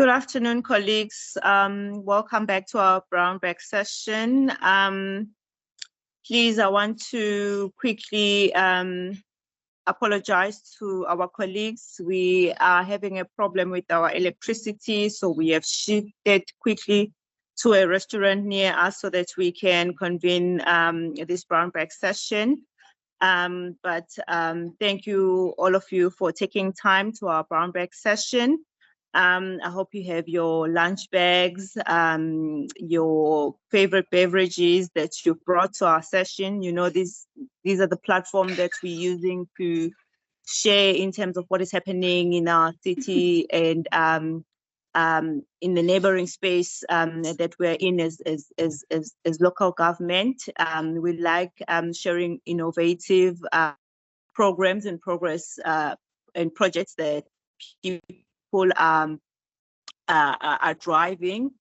Good afternoon, colleagues. Welcome back to our brown bag session. Please, I want to quickly apologize to our colleagues. We are having a problem with our electricity, so we have shifted quickly to a restaurant near us so that we can convene this brown bag session. Thank you, all of you, for taking time to our brown bag session. I hope you have your lunch bags, your favorite beverages that you brought to our session. You know, these are the platforms that we're using to share in terms of what is happening in our city and in the neighboring space that we're in as local government. We like sharing innovative programs and progress and projects that people are driving,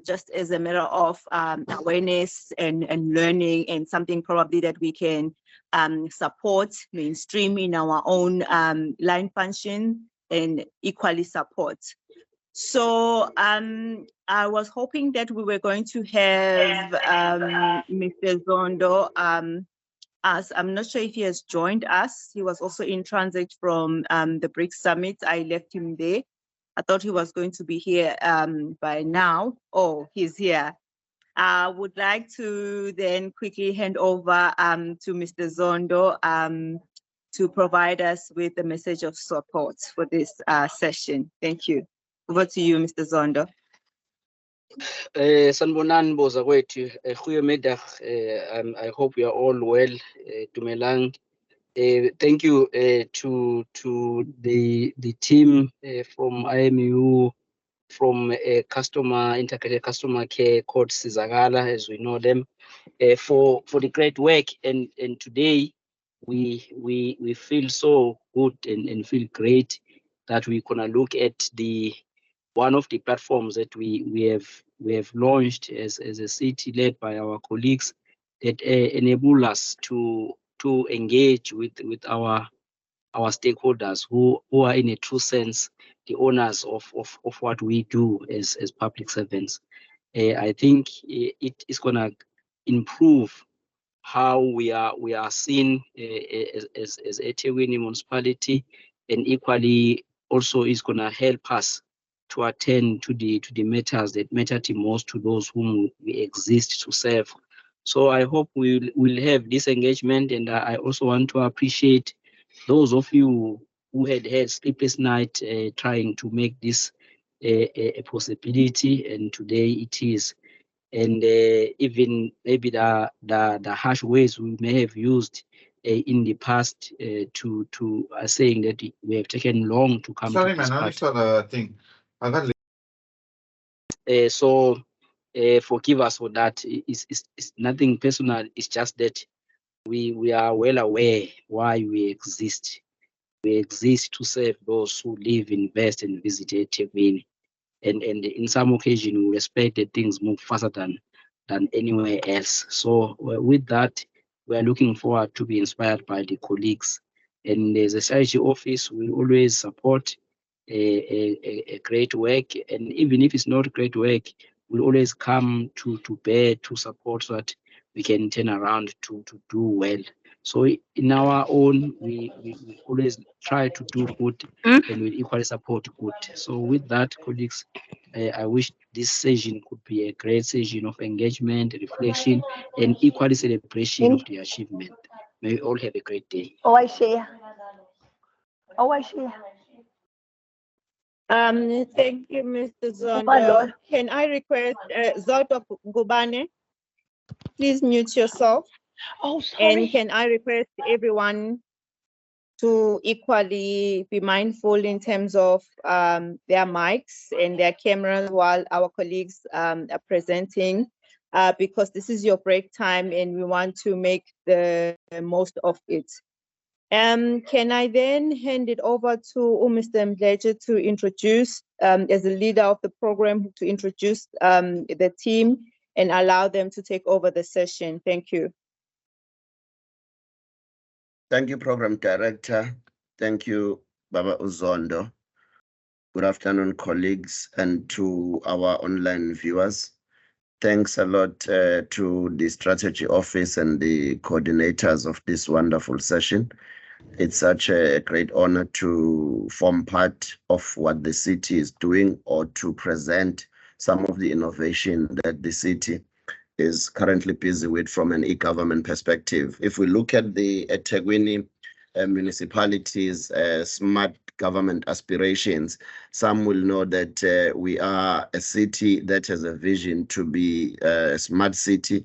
just as a matter of awareness and learning, and something probably that we can support, mainstream in our own line function and equally support. So I was hoping that we were going to have Mr. Zondo, as I'm not sure if he has joined us. He was also in transit from the BRICS Summit. I left him there. I thought he was going to be here by now. Oh, he's here. I would like to then quickly hand over to Mr. Zondo to provide us with a message of support for this session. Thank you. Over to you, Mr. Zondo. Sanibonani boza kwethu, goeiemiddag. I hope we are all well. Dumelang. Thank you to the team from IMU, from integrated customer care called Sizakala, as we know them, for the great work. And today we feel so good and feel great that we're gonna look at one of the platforms that we have launched as a city, led by our colleagues, that enable us to engage with our stakeholders who are in a true sense the owners of what we do as public servants. I think it is gonna improve how we are seen as EThekwini municipality, and equally also is gonna help us to attend to the matters that matter the most to those whom we exist to serve. So I hope we'll have this engagement, and I also want to appreciate those of you who had sleepless night trying to make this a possibility, and today it is. And even maybe the harsh ways we may have used in the past to saying that we have taken long to come to this part. Sorry, man, I saw the thing. I got so forgive us for that. It's nothing personal. It's just that we are well aware why we exist. We exist to serve those who live, invest, and visit EThekwini. And in some occasion, we expect that things move faster than anywhere else. So with that, we are looking forward to be inspired by the colleagues. And as a strategy office, we always support a great work. And even if it's not great work, we always come to bear to support so that we can turn around to do well. So in our own, we always try to do good, and we equally support good. So with that, colleagues, I wish this session could be a great session of engagement, reflection, and equally celebration of the achievement. May we all have a great day. I see. Thank you, Mr. Zondo. Can I request Zondo Gubane, please mute yourself. Oh, sorry. And can I request everyone to equally be mindful in terms of their mics and their cameras while our colleagues are presenting, because this is your break time and we want to make the most of it. Can I then hand it over to Mr. Mdleje to introduce, as the leader of the program, to introduce the team and allow them to take over the session. Thank you. Thank you, Program Director. Thank you, Baba Uzondo, Good afternoon, colleagues, and to our online viewers. Thanks a lot to the Strategy Office and the coordinators of this wonderful session. It's such a great honor to form part of what the city is doing or to present some of the innovation that the city is currently busy with from an e-government perspective. If we look at the EThekwini municipalities' smart government aspirations, some will know that we are a city that has a vision to be a smart city,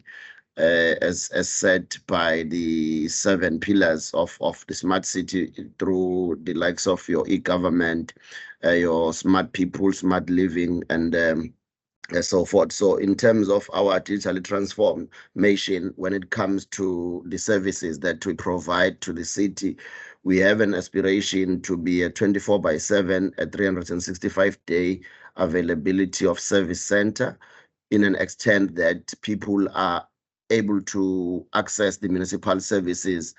as set by the 7 pillars of the smart city through the likes of your e-government, your smart people, smart living, and so forth. So in terms of our digitally transformation, when it comes to the services that we provide to the city, we have an aspiration to be a 24/7, a 365-day availability of service center in an extent that people are able to access the municipal services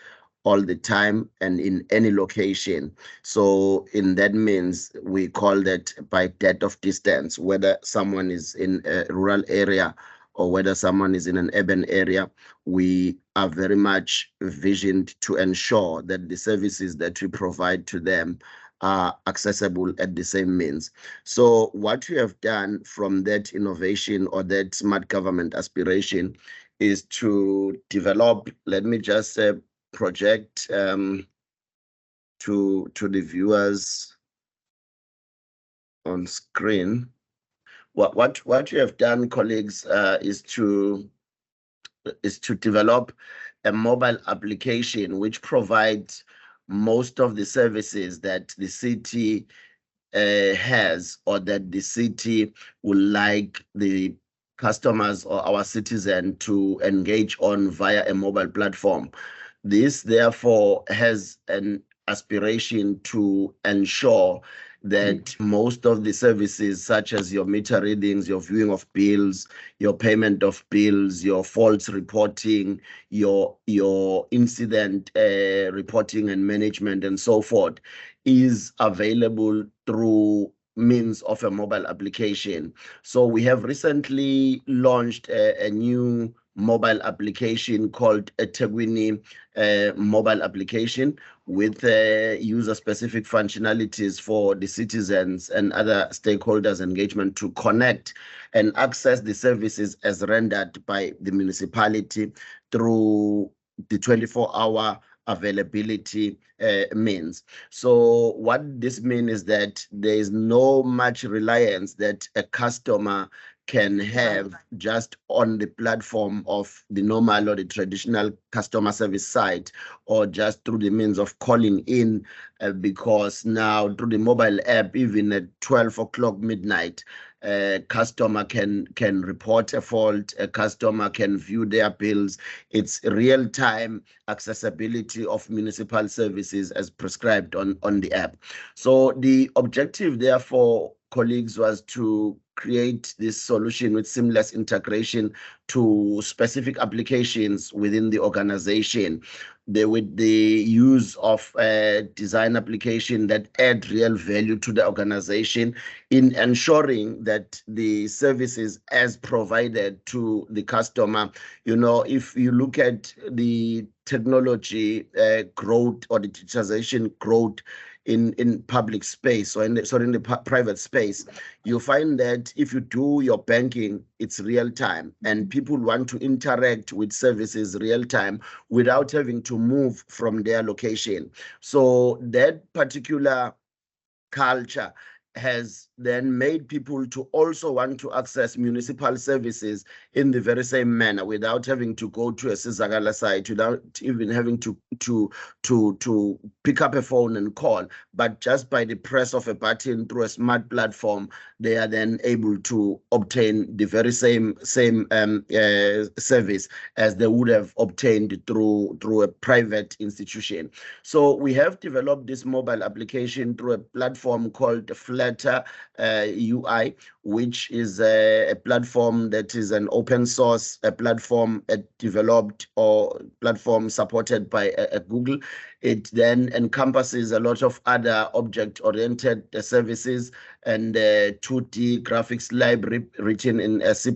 all the time and in any location. So in that means we call that by depth of distance, whether someone is in a rural area or whether someone is in an urban area, we are very much visioned to ensure that the services that we provide to them are accessible at the same means. So what we have done from that innovation or that smart government aspiration is to develop, let me just project to the viewers on screen. What you have done, colleagues, is to develop a mobile application which provides most of the services that the city has or that the city would like the customers or our citizen to engage on via a mobile platform. This, therefore, has an aspiration to ensure that most of the services, such as your meter readings, your viewing of bills, your payment of bills, your faults reporting, your incident reporting and management, and so forth, is available through means of a mobile application. So we have recently launched a new mobile application called EThekwini mobile application with user-specific functionalities for the citizens and other stakeholders' engagement to connect and access the services as rendered by the municipality through the 24-hour availability means. So what this means is that there is no much reliance that a customer can have just on the platform of the normal or the traditional customer service site, or just through the means of calling in, because now through the mobile app, even at 12 o'clock midnight, a customer can report a fault, a customer can view their bills. It's real-time accessibility of municipal services as prescribed on the app. So the objective, therefore, colleagues, was to create this solution with seamless integration to specific applications within the organization. With the use of a design application that add real value to the organization in ensuring that the services as provided to the customer, if you look at the technology growth or the digitization growth in public space or in the private space, you find that if you do your banking, it's real time, and people want to interact with services real time without having to move from their location. So that particular culture has then made people to also want to access municipal services in the very same manner without having to go to a Sizakala site, without even having to pick up a phone and call, but just by the press of a button through a smart platform, they are then able to obtain the very same service as they would have obtained through a private institution. So we have developed this mobile application through a platform called Flutter UI, which is a platform that is an open source, a platform developed or platform supported by Google. It then encompasses a lot of other object-oriented services and 2D graphics library written in C++.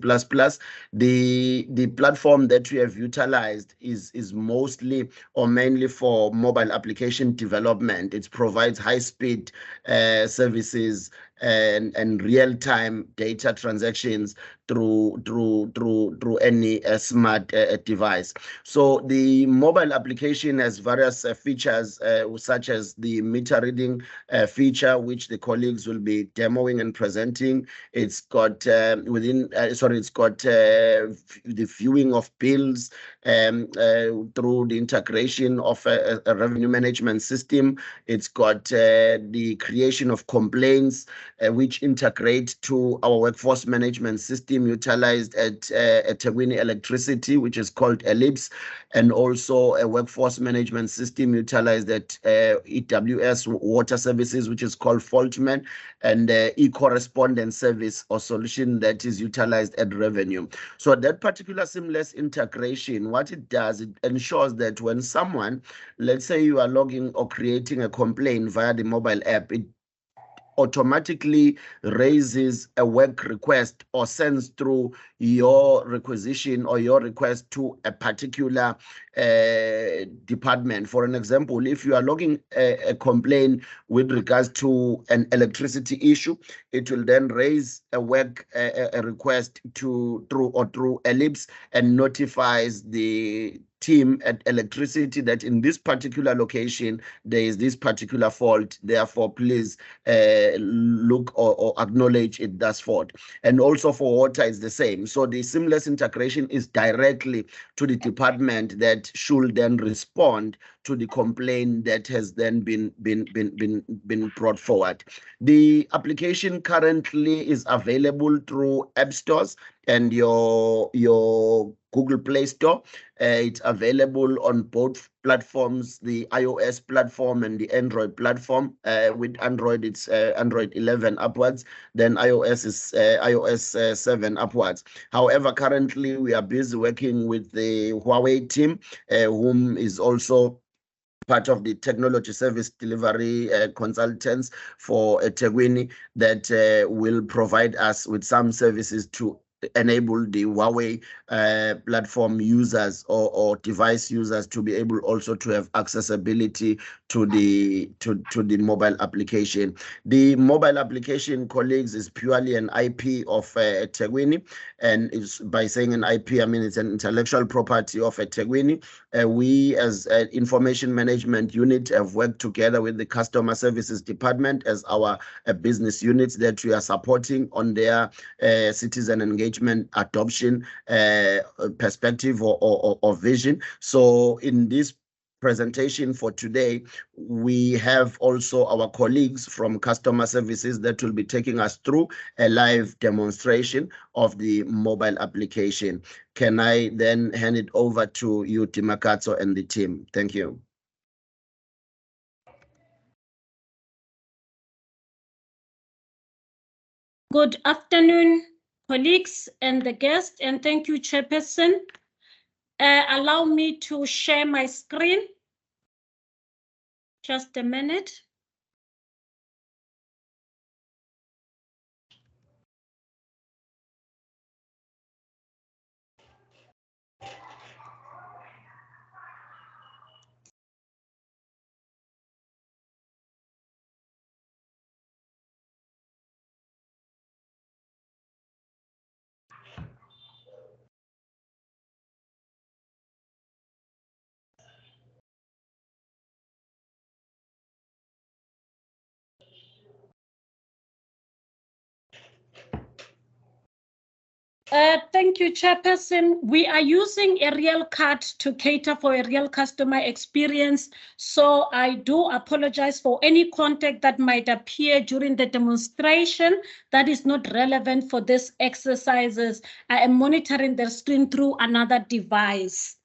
The platform that we have utilized is mostly or mainly for mobile application development. It provides high-speed services and real-time data transactions through any smart device. So the mobile application has various features such as the meter reading feature, which the colleagues will be demoing and presenting. It's got it's got the viewing of bills through the integration of a revenue management system. It's got the creation of complaints which integrate to our workforce management system utilized at EThekwini Electricity, which is called Ellipse, and also a workforce management system utilized at EWS Water Services, which is called Faultman, and e-correspondence service or solution that is utilized at Revenue. So that particular seamless integration, what it does, it ensures that when someone, let's say you are logging or creating a complaint via the mobile app, it automatically raises a work request or sends through your requisition or your request to a particular department. For an example, if you are logging a complaint with regards to an electricity issue, it will then raise a work a request through Ellipse and notifies the team at electricity that in this particular location there is this particular fault, therefore please look or acknowledge it, that's fault. And also for water it's the same. So the seamless integration is directly to the department that should then respond to the complaint that has then been brought forward. The application currently is available through app stores and your Google Play Store. It's available on both platforms, the iOS platform and the Android platform. With Android, it's Android 11 upwards. Then iOS is iOS 7 upwards. However, currently we are busy working with the Huawei team, whom is also part of the technology service delivery consultants for EThekwini that will provide us with some services to enable the Huawei platform users or device users to be able also to have accessibility to the mobile application. The mobile application, colleagues, is purely an IP of EThekwini, and it's, by saying an IP, I mean it's an intellectual property of EThekwini. We as an information management unit have worked together with the customer services department as our business units that we are supporting on their citizen engagement adoption perspective or vision. So in this presentation for today, we have also our colleagues from customer services that will be taking us through a live demonstration of the mobile application. Can I then hand it over to you, Timakatso, and the team? Thank you. Good afternoon, colleagues and the guests, and thank you, Chairperson. Allow me to share my screen. Just a minute. Thank you, Chairperson. We are using a real card to cater for a real customer experience. So I do apologize for any content that might appear during the demonstration that is not relevant for these exercises. I am monitoring the screen through another device.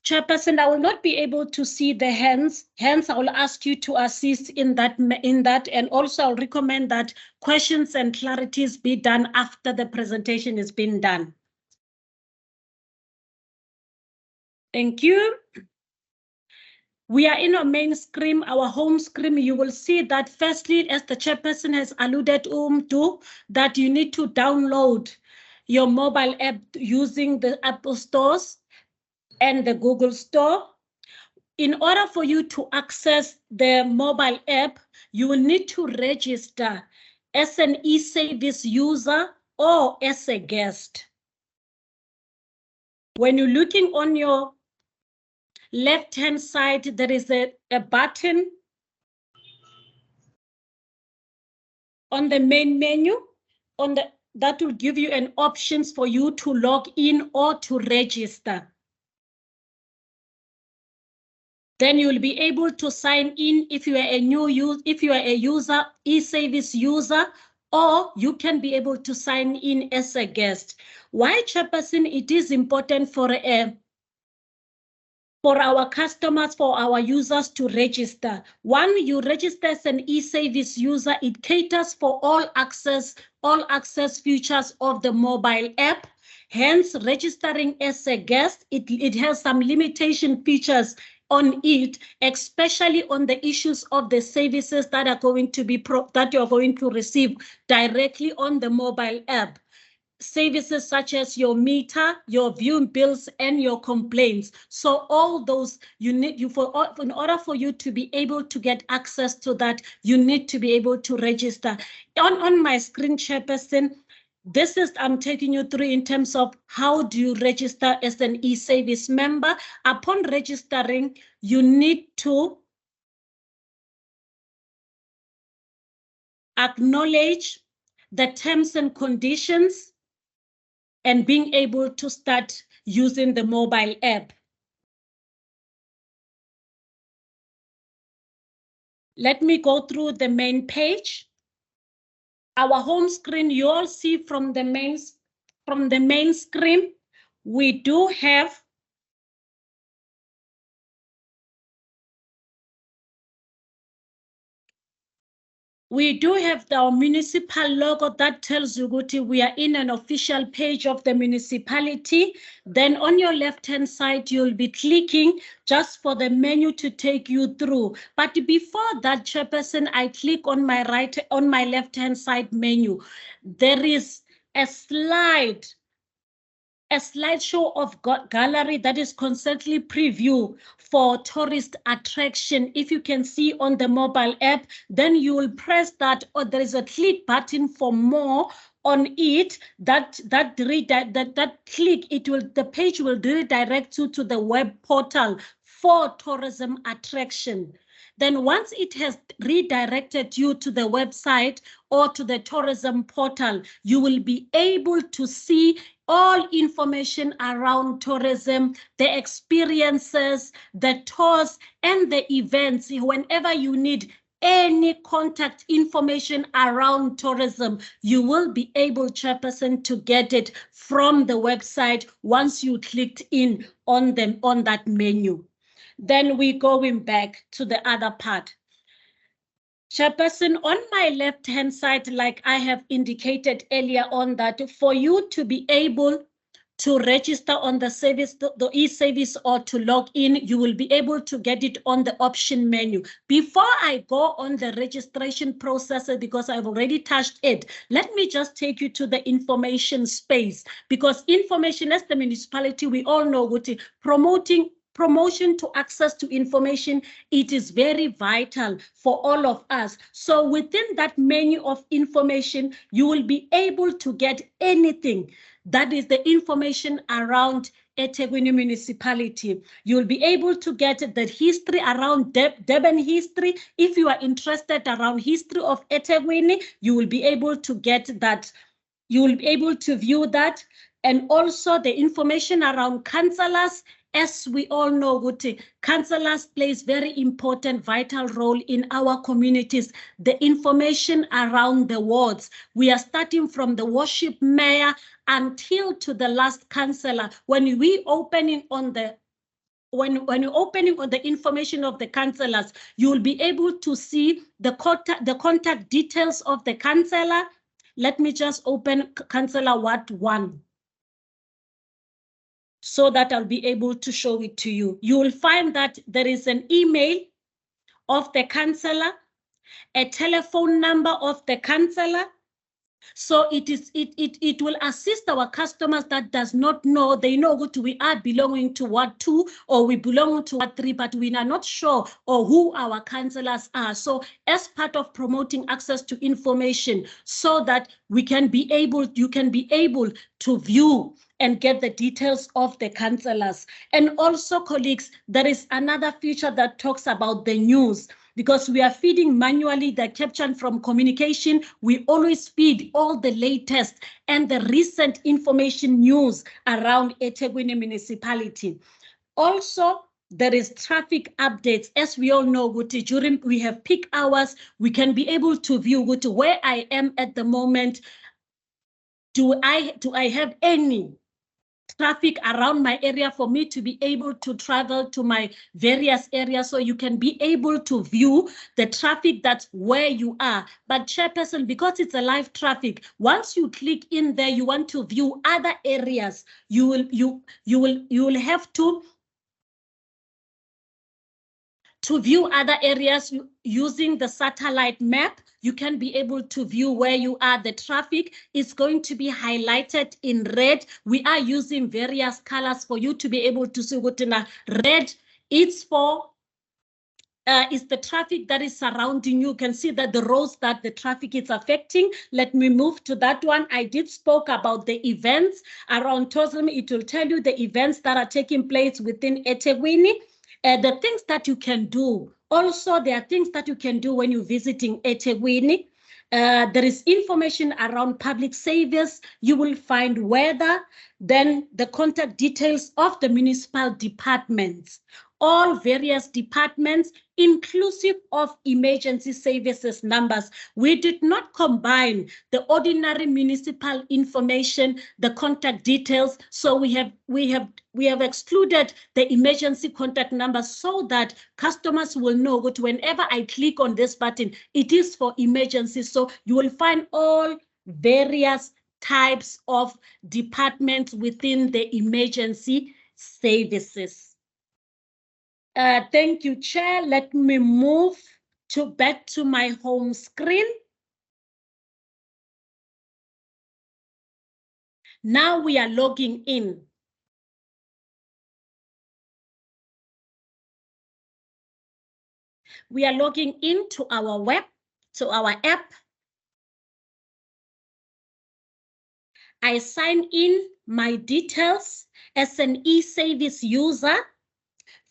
Chairperson, I will not be able to see the hands. Hence, I will ask you to assist in that. And also I'll recommend that questions and clarities be done after the presentation has been done. Thank you. We are in our main screen, our home screen. You will see that firstly, as the chairperson has alluded to, that you need to download your mobile app using the Apple stores and the Google Store. In order for you to access the mobile app, you will need to register as an e-service user or as a guest. When you're looking on your left-hand side, there is a button on the main menu that will give you an options for you to log in or to register. Then you'll be able to sign in if you are a user, e-service user, or you can be able to sign in as a guest. Why, Chairperson, it is important for our customers, for our users to register. One, you register as an e-service user, it caters for all access features of the mobile app. Hence, registering as a guest, it has some limitation features on it, especially on the issues of the services that are going to be that you're going to receive directly on the mobile app. Services such as your meter, your viewing bills, and your complaints. So all those in order for you to be able to get access to that, you need to be able to register. On my screen, Chairperson, this is I'm taking you through in terms of how do you register as an e-service member. Upon registering, you need to acknowledge the terms and conditions and being able to start using the mobile app. Let me go through the main page. Our home screen, you all see from the main screen, we do have our municipal logo that tells you that we are in an official page of the municipality. Then on your left-hand side, you'll be clicking just for the menu to take you through. But before that, Chairperson, I click on my left-hand side menu. There is a slideshow of gallery that is constantly preview for tourist attraction. If you can see on the mobile app, then you will press that, or there is a click button for more on it. The page will redirect you to the web portal for tourism attraction. Then once it has redirected you to the website or to the tourism portal, you will be able to see all information around tourism, the experiences, the tours, and the events. Whenever you need any contact information around tourism, you will be able, Chairperson, to get it from the website once you clicked in on that menu. Then we're going back to the other part. Chairperson, on my left-hand side, like I have indicated earlier on, that for you to be able to register on the service, the e-service, or to log in, you will be able to get it on the option menu. Before I go on the registration process, because I've already touched it, let me just take you to the information space, because information, as the municipality, we all know what promotion to access to information, it is very vital for all of us. So within that menu of information, you will be able to get anything that is the information around EThekwini municipality. You'll be able to get the history around Durban history. If you are interested around history of EThekwini, you will be able to get that. You will be able to view that. And also the information around councillors. As we all know, Guti, councillors plays very important, vital role in our communities. The information around the wards. We are starting from the worship mayor until to the last councillor. When we opening on the you're opening on the information of the councillors, you will be able to see the contact details of the councillor. Let me just open Councillor Ward 1. so that I'll be able to show it to you. You will find that there is an email of the councillor, a telephone number of the councillor. So it will assist our customers that does not know. They know what we are belonging to Ward 2 or we belong to Ward 3, but we are not sure or who our councillors are. So as part of promoting access to information, so that you can be able to view and get the details of the councillors. And also, colleagues, there is another feature that talks about the news. Because we are feeding manually the caption from communication, we always feed all the latest and the recent information news around EThekwini municipality. Also, there is traffic updates. As we all know, during we have peak hours, we can be able to view where I am at the moment. Do I have any traffic around my area for me to be able to travel to my various areas? So you can be able to view the traffic that's where you are. But Chairperson, because it's a live traffic, once you click in there, you want to view other areas, you will have to view other areas using the satellite map. You can be able to view where you are. The traffic is going to be highlighted in red. We are using various colors for you to be able to see what in red. It's for is the traffic that is surrounding you. You can see that the roads that the traffic is affecting. Let me move to that one. I did spoke about the events around tourism. It will tell you the events that are taking place within EThekwini. The things that you can do. Also, there are things that you can do when you're visiting EThekwini. There is information around public service. You will find weather, then the contact details of the municipal departments. All various departments, inclusive of emergency services numbers. We did not combine the ordinary municipal information, the contact details. So we have excluded the emergency contact numbers so that customers will know that whenever I click on this button, it is for emergency. So you will find all various types of departments within the emergency services. Thank you, Chair. Let me move back to my home screen. Now we are logging in. We are logging into our our app. I sign in my details as an e-service user.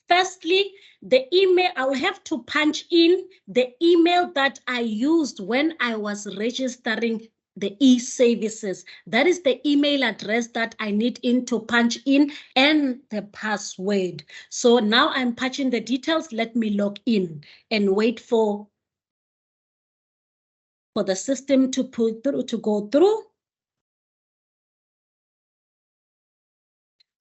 Firstly, the email, I will have to punch in the email that I used when I was registering the e-services. That is the email address that I need to punch in and the password. So now I'm punching the details. Let me log in and wait for the system to go through.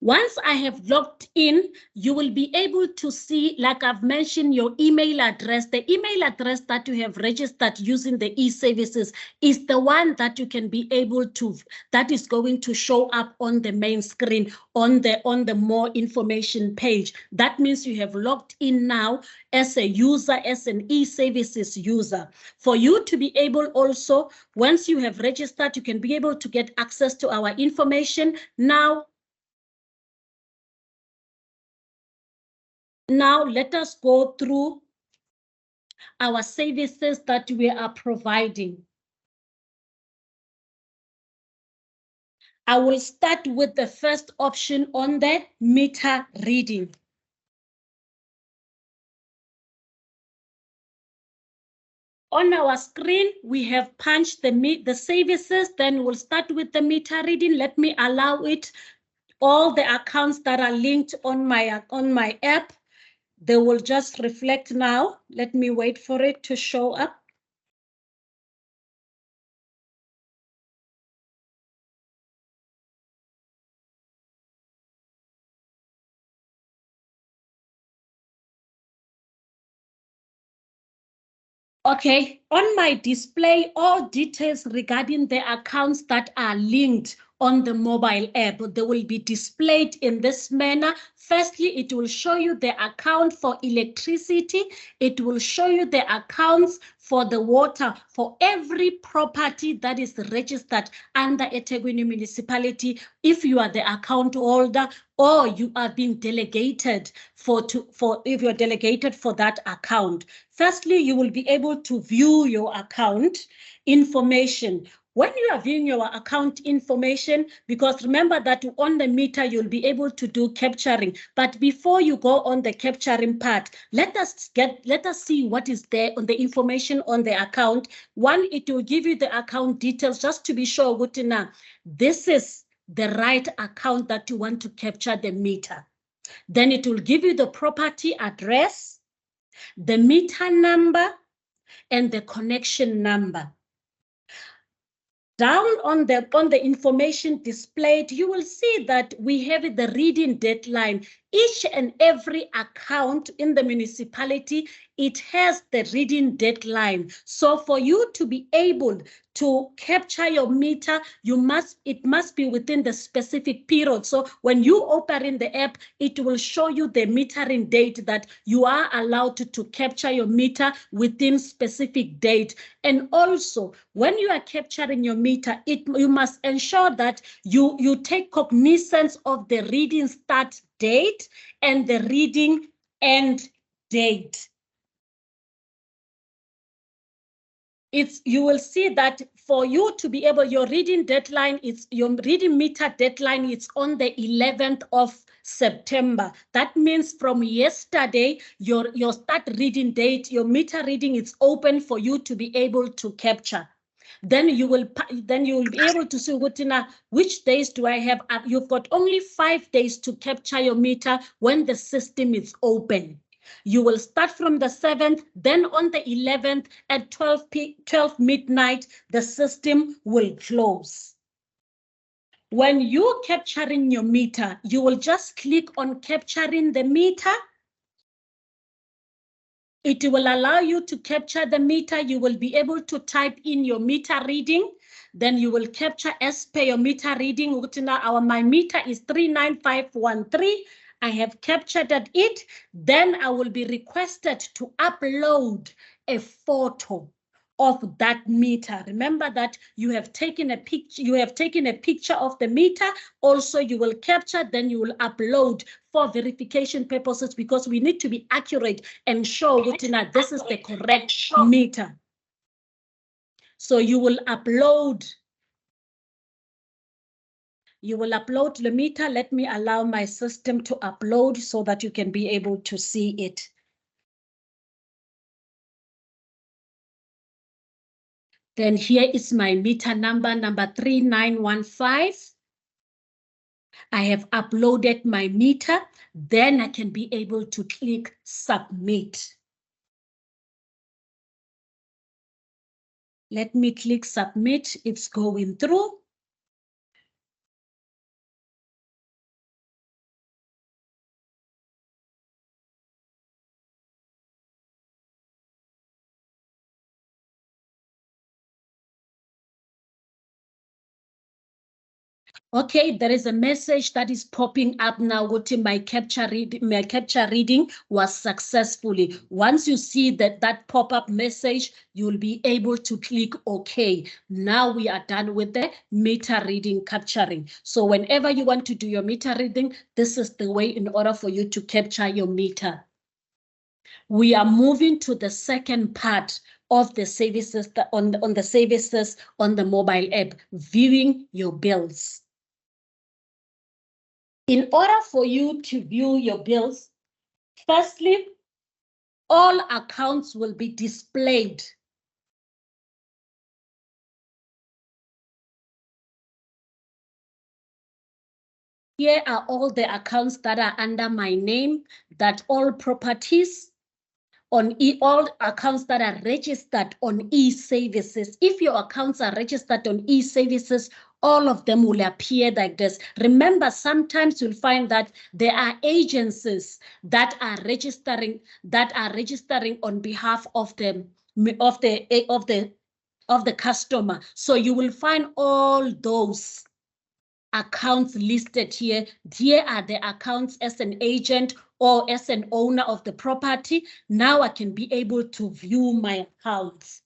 Once I have logged in, you will be able to see, like I've mentioned, your email address. The email address that you have registered using the e-services is the one that you can be able to, that is going to show up on the main screen on the more information page. That means you have logged in now as a user, as an e-services user. For you to be able also, once you have registered, you can be able to get access to our information. Now let us go through our services that we are providing. I will start with the first option on the meter reading. On our screen, we have punched the services, then we'll start with the meter reading. Let me allow it, all the accounts that are linked on my app. They will just reflect now. Let me wait for it to show up. Okay, on my display, all details regarding the accounts that are linked on the mobile app. They will be displayed in this manner. Firstly, it will show you the account for electricity. It will show you the accounts for the water for every property that is registered under EThekwini municipality. If you are the account holder or you are being delegated if you're delegated for that account. Firstly, you will be able to view your account information. When you are viewing your account information, because remember that on the meter, you'll be able to do capturing. But before you go on the capturing part, let us see what is there on the information on the account. One, it will give you the account details just to be sure, Gutina, this is the right account that you want to capture the meter. Then it will give you the property address, the meter number, and the connection number. Down on the information displayed, you will see that we have the reading deadline. Each and every account in the municipality, it has the reading deadline. So for you to be able to capture your meter, it must be within the specific period. So when you open the app, it will show you the metering date that you are allowed to capture your meter within specific date. And also, when you are capturing your meter, you must ensure that you take cognizance of the reading start date and the reading end date. You will see that for you to be able, your reading meter deadline is on the 11th of September. That means from yesterday, your start reading date, your meter reading is open for you to be able to capture. Then you will be able to see, Gutina, which days do I have? You've got only 5 days to capture your meter when the system is open. You will start from the 7th, then on the 11th at 12 midnight, the system will close. When you're capturing your meter, you will just click on capturing the meter. It will allow you to capture the meter. You will be able to type in your meter reading. Then you will capture as per your meter reading. My meter is 39513. I have captured it. Then I will be requested to upload a photo of that meter. Remember that you have taken a picture. You have taken a picture of the meter. Also, you will capture. Then you will upload for verification purposes, because we need to be accurate and show Gutina, this is the correct meter. So you will upload. You will upload the meter. Let me allow my system to upload so that you can be able to see it. Then here is my meter number 3915. I have uploaded my meter. Then I can be able to click submit. Let me click submit. It's going through. Okay, there is a message that is popping up now. My capture reading was successfully. Once you see that pop-up message, you'll be able to click OK. Now we are done with the meter reading capturing. So whenever you want to do your meter reading, this is the way in order for you to capture your meter. We are moving to the second part of the services on the services on the mobile app, viewing your bills. In order for you to view your bills, firstly, all accounts will be displayed. Here are all the accounts that are under my name, that all properties on all accounts that are registered on e-services. If your accounts are registered on e-services, all of them will appear like this. Remember, sometimes you'll find that there are agencies that are registering on behalf of the customer. So you will find all those accounts listed here. Here are the accounts as an agent or as an owner of the property. Now I can be able to view my accounts.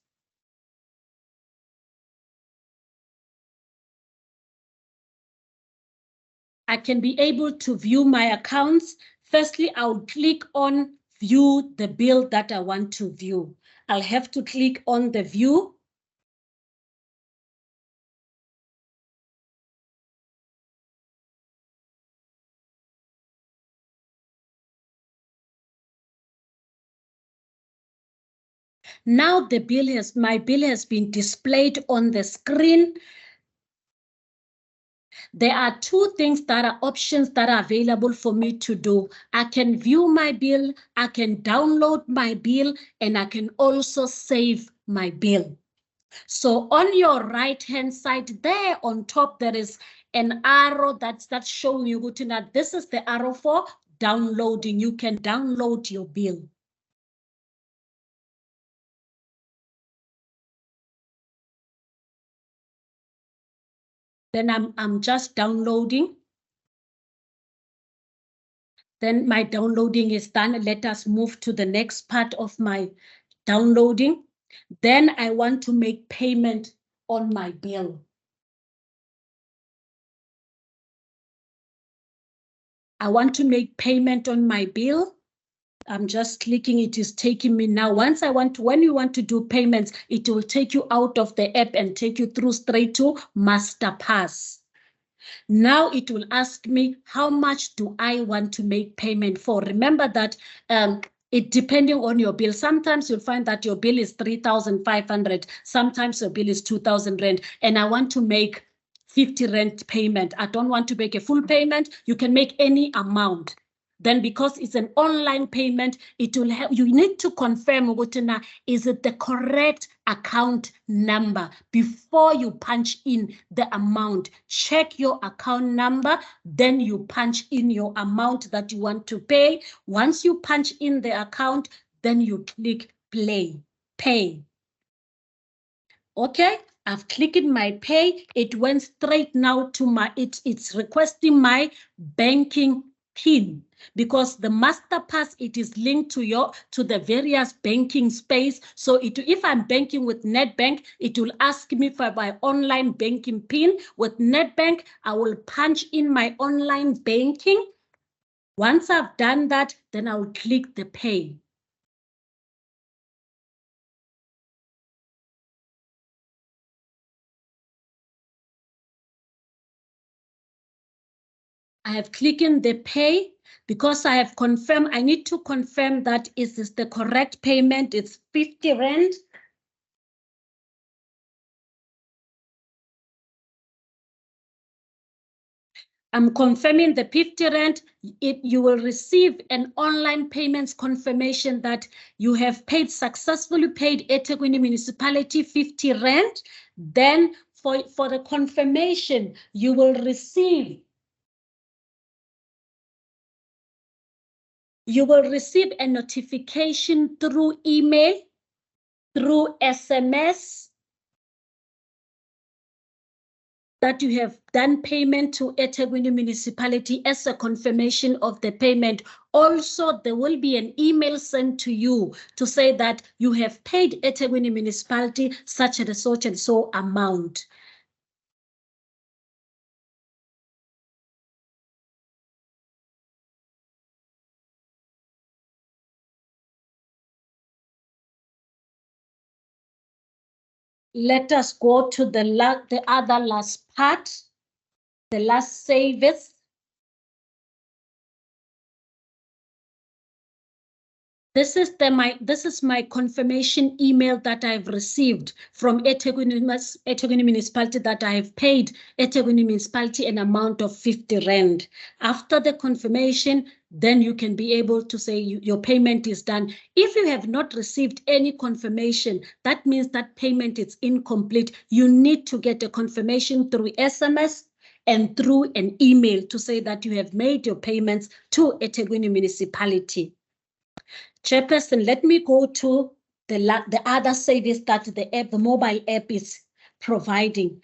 I can be able to view my accounts. Firstly, I'll click on view the bill that I want to view. I'll have to click on the view. Now my bill has been displayed on the screen. There are two things that are options that are available for me to do. I can view my bill, I can download my bill, and I can also save my bill. So on your right-hand side there on top, there is an arrow that's showing you that this is the arrow for downloading. You can download your bill. Then I'm just downloading. Then my downloading is done. Let us move to the next part of my downloading. Then I want to make payment on my bill. I want to make payment on my bill. I'm just clicking, it is taking me now. When you want to do payments, it will take you out of the app and take you through straight to MasterPass. Now it will ask me, how much do I want to make payment for? Remember that it depending on your bill. Sometimes you'll find that your bill is 3,500. Sometimes your bill is 2,000 rand. And I want to make 50 rand payment. I don't want to make a full payment. You can make any amount. Then because it's an online payment, it will help. You need to confirm, is it the correct account number before you punch in the amount. Check your account number, then you punch in your amount that you want to pay. Once you punch in the account, then you click pay. Okay, I've clicked my pay. It went straight now to it's requesting my banking PIN, because the MasterPass, it is linked to the various banking space. So if I'm banking with Nedbank, it will ask me for my online banking PIN. With Nedbank, I will punch in my online banking. Once I've done that, then I will click the pay. I have clicked in the pay because I have confirmed. I need to confirm that is this the correct payment. It's 50 rand. I'm confirming the 50 rand. You will receive an online payments confirmation that you have successfully paid EThekwini municipality 50 rand. Then for the confirmation, you will receive a notification through email, through SMS, that you have done payment to EThekwini municipality as a confirmation of the payment. Also, there will be an email sent to you to say that you have paid EThekwini municipality such and so amount. Let us go to the other last part, the last service. This is my confirmation email that I've received from EThekwini municipality that I have paid EThekwini municipality an amount of 50 rand. After the confirmation, then you can be able to say your payment is done. If you have not received any confirmation, that means that payment is incomplete. You need to get a confirmation through SMS and through an email to say that you have made your payments to EThekwini municipality. Chairperson, let me go to the other service that the mobile app is providing.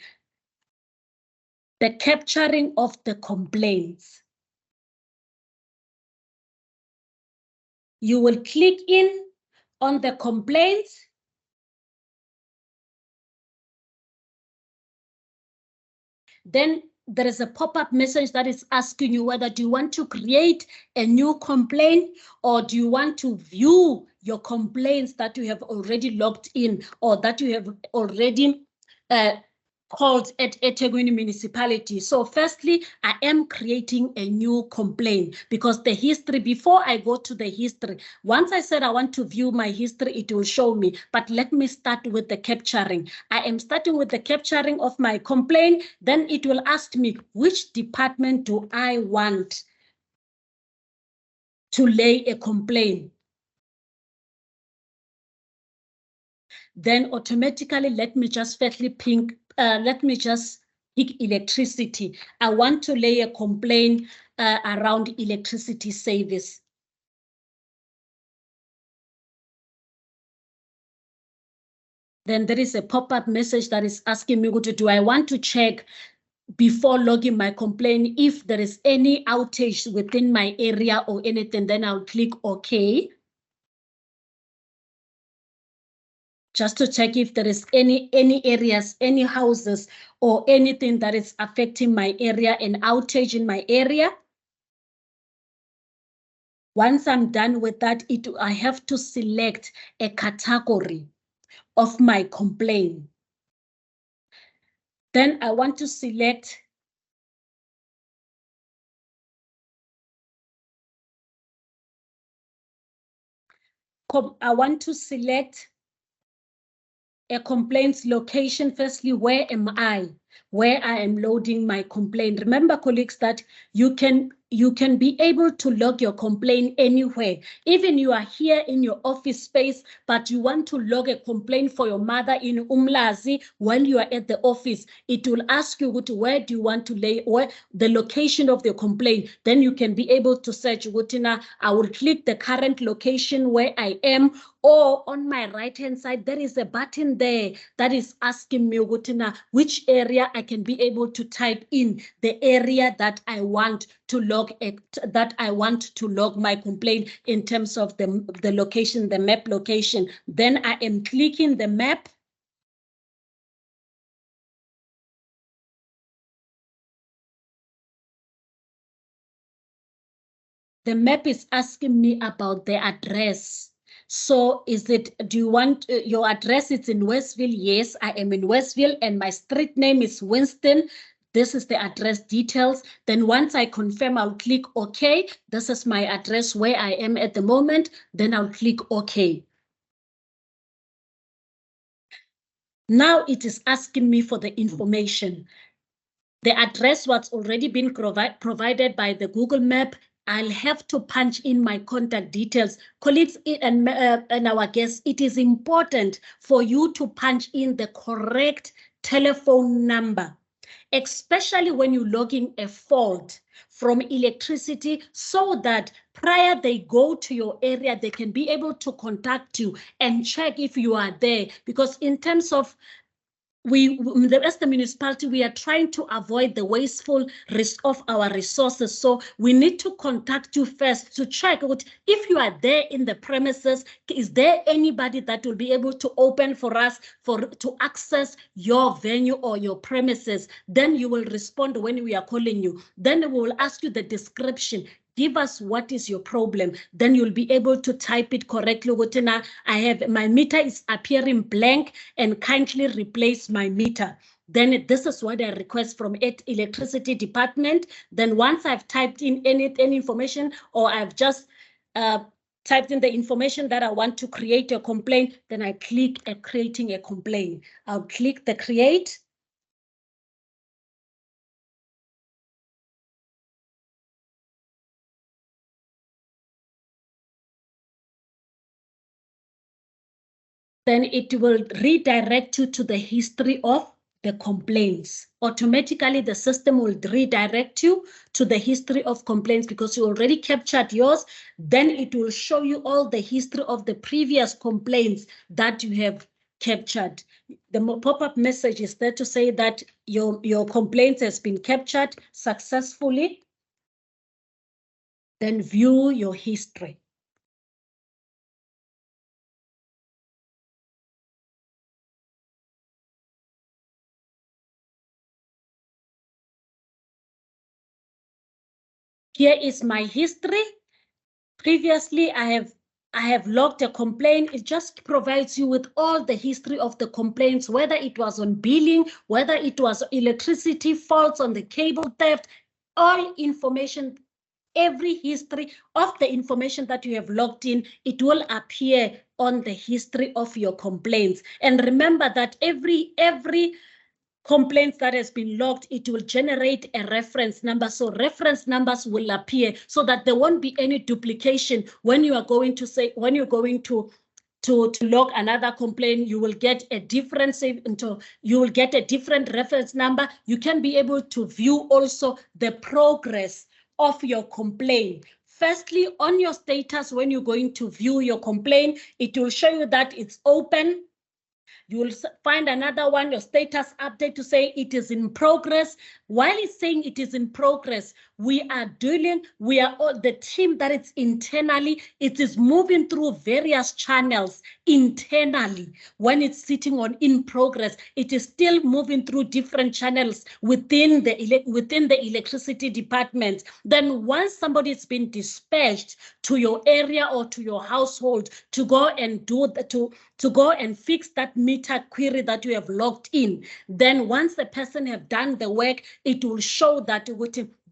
the capturing of the complaints. You will click in on the complaints. Then there is a pop-up message that is asking you whether do you want to create a new complaint or do you want to view your complaints that you have already logged in or that you have already called at EThekwini municipality. So firstly, I am creating a new complaint because the history, before I go to the history, once I said I want to view my history, it will show me, but let me start with the capturing. I am starting with the capturing of my complaint, then it will ask me, which department do I want to lay a complaint? Then automatically, let me just pick electricity. I want to lay a complaint around electricity service. Then there is a pop-up message that is asking me, do I want to check before logging my complaint if there is any outage within my area or anything? Then I'll click OK. Just to check if there is any areas, any houses or anything that is affecting my area, an outage in my area. Once I'm done with that, I have to select a category of my complaint. Then I want to select a complaint's location. Firstly, where am I? Where I am loading my complaint. Remember, colleagues, that you can be able to log your complaint anywhere. Even you are here in your office space, but you want to log a complaint for your mother in Umlazi while you are at the office. It will ask you where do you want to lay, where the location of the complaint. Then you can be able to search. I will click the current location where I am, or on my right-hand side, there is a button there that is asking me which area I can be able to type in the area that I want to log my complaint in terms of the location, the map location. Then I am clicking the map. The map is asking me about the address. So do you want your address? It's in Westville. Yes, I am in Westville and my street name is Winston. This is the address details. Then once I confirm, I'll click OK. This is my address where I am at the moment. Then I'll click OK. Now it is asking me for the information. The address was already been provided by the Google Map. I'll have to punch in my contact details. Colleagues and our guests, it is important for you to punch in the correct telephone number, especially when you're logging a fault from electricity, so that prior they go to your area, they can be able to contact you and check if you are there. Because in terms of the municipality, we are trying to avoid the wasteful risk of our resources. So we need to contact you first to check out if you are there in the premises. Is there anybody that will be able to open for us to access your venue or your premises? Then you will respond when we are calling you. Then we will ask you the description. Give us what is your problem. Then you'll be able to type it correctly. I have my meter is appearing blank and kindly replace my meter. Then this is what I request from electricity department. Then once I've typed in any information, or I've just typed in the information that I want to create a complaint, then I click at creating a complaint. I'll click the create. Then it will redirect you to the history of the complaints. Automatically, the system will redirect you to the history of complaints because you already captured yours. Then it will show you all the history of the previous complaints that you have captured. The pop-up message is there to say that your complaint has been captured successfully. Then view your history. Here is my history. Previously, I have logged a complaint. It just provides you with all the history of the complaints, whether it was on billing, whether it was electricity faults on the cable theft, all information, every history of the information that you have logged in, it will appear on the history of your complaints. And remember that every complaints that has been logged, it will generate a reference number. So reference numbers will appear so that there won't be any duplication when you are going to say, when you're going to log another complaint, you will get a different you will get a different reference number. You can be able to view also the progress of your complaint. Firstly, on your status, when you're going to view your complaint, it will show you that it's open. You will find another one, your status update, to say it is in progress. While it's saying it is in progress, we are all the team that it's internally, it is moving through various channels internally. When it's sitting on in progress, it is still moving through different channels within the electricity department. Then once somebody has been dispatched to your area or to your household to go and do to go and fix that meter query that you have logged in, then once the person have done the work, it will show that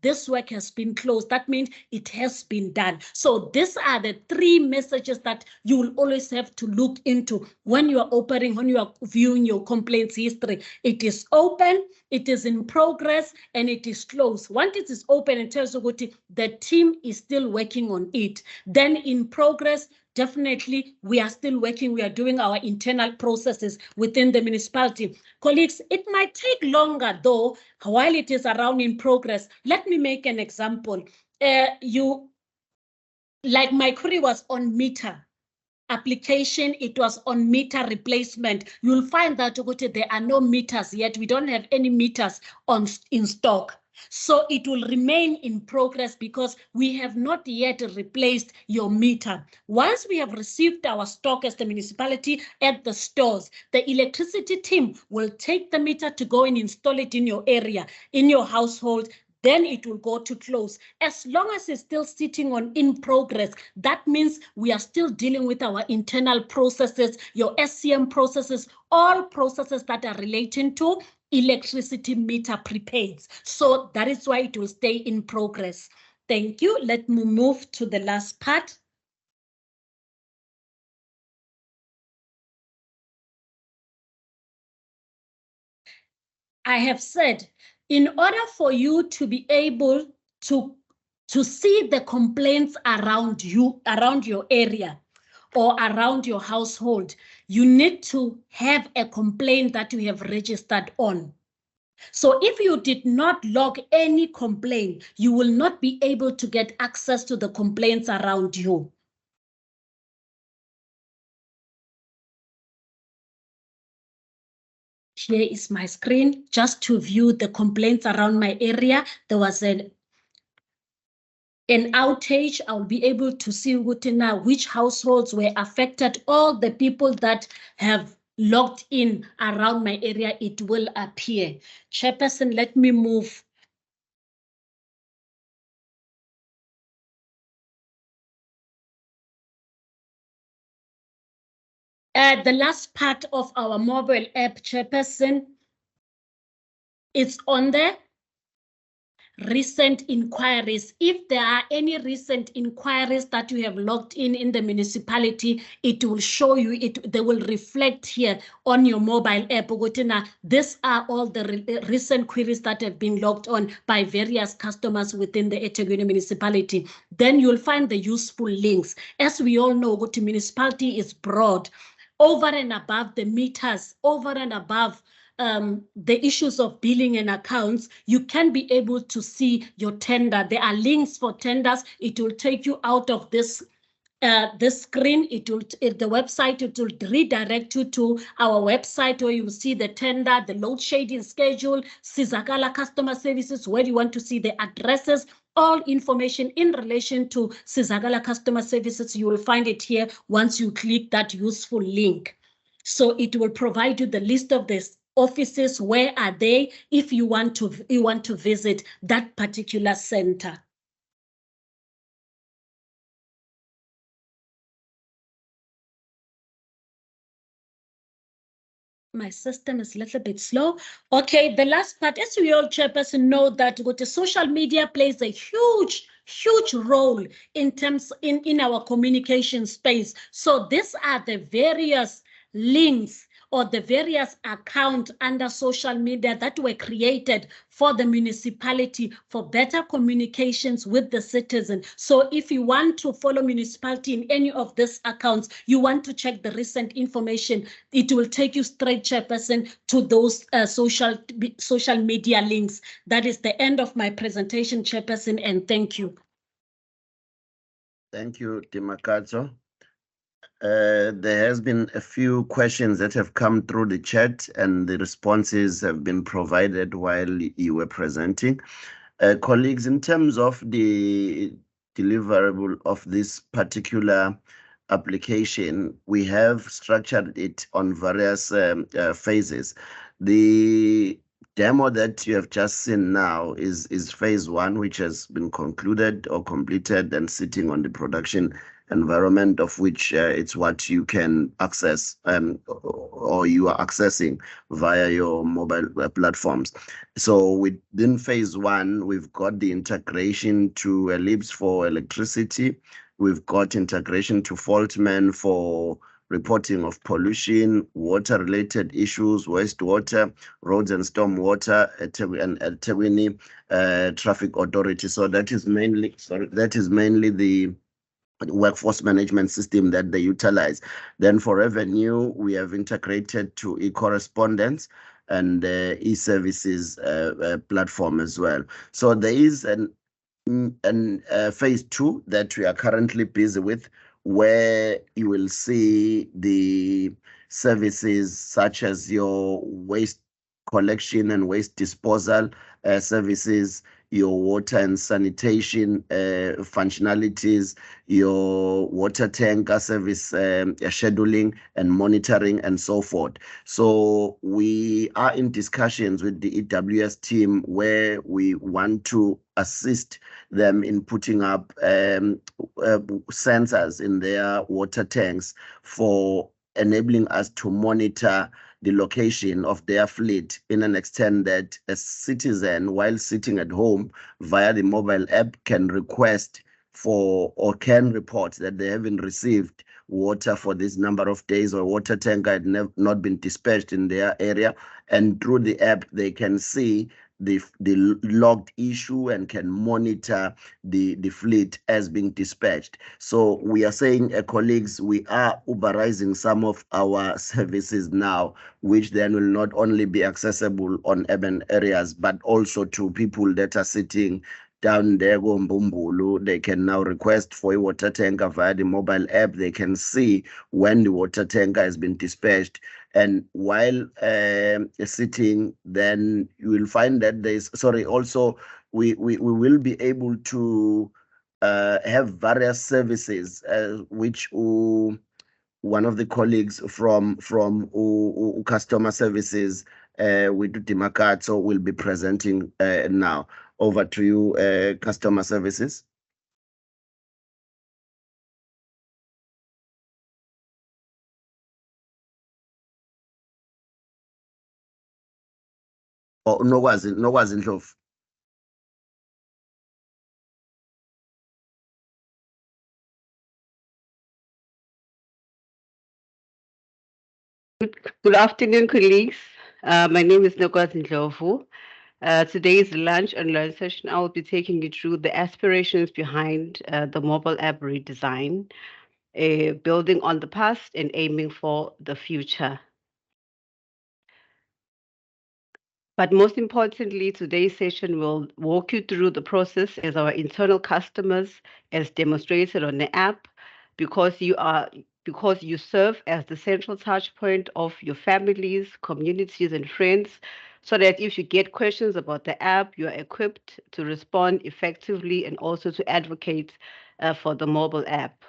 this work has been closed. That means it has been done. So these are the three messages that you will always have to look into when you are when you are viewing your complaints history. It is open, it is in progress, and it is closed. Once it is open, it tells you the team is still working on it. Then in progress, definitely, we are still working. We are doing our internal processes within the municipality. Colleagues, it might take longer, though, while it is around in progress. Let me make an example. Like my query was on meter application, it was on meter replacement. You'll find that there are no meters yet. We don't have any meters in stock. So it will remain in progress because we have not yet replaced your meter. Once we have received our stock as the municipality at the stores, the electricity team will take the meter to go and install it in your area, in your household. Then it will go to close. As long as it's still sitting on in progress, that means we are still dealing with our internal processes, your SCM processes, all processes that are relating to electricity meter prepaids. So that is why it will stay in progress. Thank you. Let me move to the last part. I have said, in order for you to be able to see the complaints around you, around your area or around your household, you need to have a complaint that you have registered on. So if you did not log any complaint, you will not be able to get access to the complaints around you. Here is my screen just to view the complaints around my area. There was an outage. I'll be able to see now which households were affected. All the people that have logged in around my area, it will appear. Chairperson, let me move. The last part of our mobile app, Chairperson, it's on there. Recent inquiries. If there are any recent inquiries that you have logged in the municipality, it will show you, they will reflect here on your mobile app. These are all the recent queries that have been logged on by various customers within the EThekwini municipality. Then you'll find the useful links. As we all know, the municipality is broad. Over and above the meters, over and above the issues of billing and accounts, you can be able to see your tender. There are links for tenders. It will take you out of this this screen, the website, it will redirect you to our website where you will see the tender, the load shading schedule, Sizakala customer services, where you want to see the addresses, all information in relation to Sizakala customer services. You will find it here once you click that useful link. So it will provide you the list of these offices. Where are they? If you want to visit that particular center. My system is a little bit slow. Okay, the last part, as we all chairperson know that what the social media plays a huge role in terms in our communication space. So these are the various links or the various accounts under social media that were created for the municipality for better communications with the citizen. So if you want to follow municipality in any of these accounts, you want to check the recent information, it will take you straight, chairperson, to those social media links. That is the end of my presentation, chairperson, and thank you. Thank you, Timakato. There has been a few questions that have come through the chat, and the responses have been provided while you were presenting. Colleagues, in terms of the deliverable of this particular application, we have structured it on various phases. The demo that you have just seen now is phase one, which has been concluded or completed and sitting on the production environment, of which it's what you can access or you are accessing via your mobile platforms. So within phase one, we've got the integration to Ellipse for electricity. We've got integration to Faultman for reporting of pollution, water-related issues, wastewater, roads and stormwater, and EThekwini Traffic Authority. So that is mainly the workforce management system that they utilize. Then for revenue, we have integrated to e-correspondence and e-services platform as well. So there is an phase two that we are currently busy with, where you will see the services such as your waste collection and waste disposal services, your water and sanitation functionalities, your water tanker service scheduling and monitoring, and so forth. So we are in discussions with the EWS team where we want to assist them in putting up sensors in their water tanks for enabling us to monitor the location of their fleet in an extent that a citizen, while sitting at home via the mobile app, can request for or can report that they haven't received water for this number of days, or water tanker had not been dispatched in their area. And through the app, they can see the logged issue and can monitor the fleet as being dispatched. So we are saying, colleagues, we are Uberizing some of our services now, which then will not only be accessible on urban areas, but also to people that are sitting down there, Mbumbulu. They can now request for a water tanker via the mobile app. They can see when the water tanker has been dispatched. And while sitting, then you will find that there's, also we will be able to have various services, which one of the colleagues from customer services with Timakato will be presenting now. Over to you, customer services. Oh, no was in love. Good afternoon, colleagues. My name is Nogwazi Ndlovu. Today's lunch and learn session, I will be taking you through the aspirations behind the mobile app redesign, building on the past and aiming for the future. But most importantly, today's session will walk you through the process as our internal customers, as demonstrated on the app, because you serve as the central touch point of your families, communities, and friends, so that if you get questions about the app, you are equipped to respond effectively and also to advocate for the mobile app.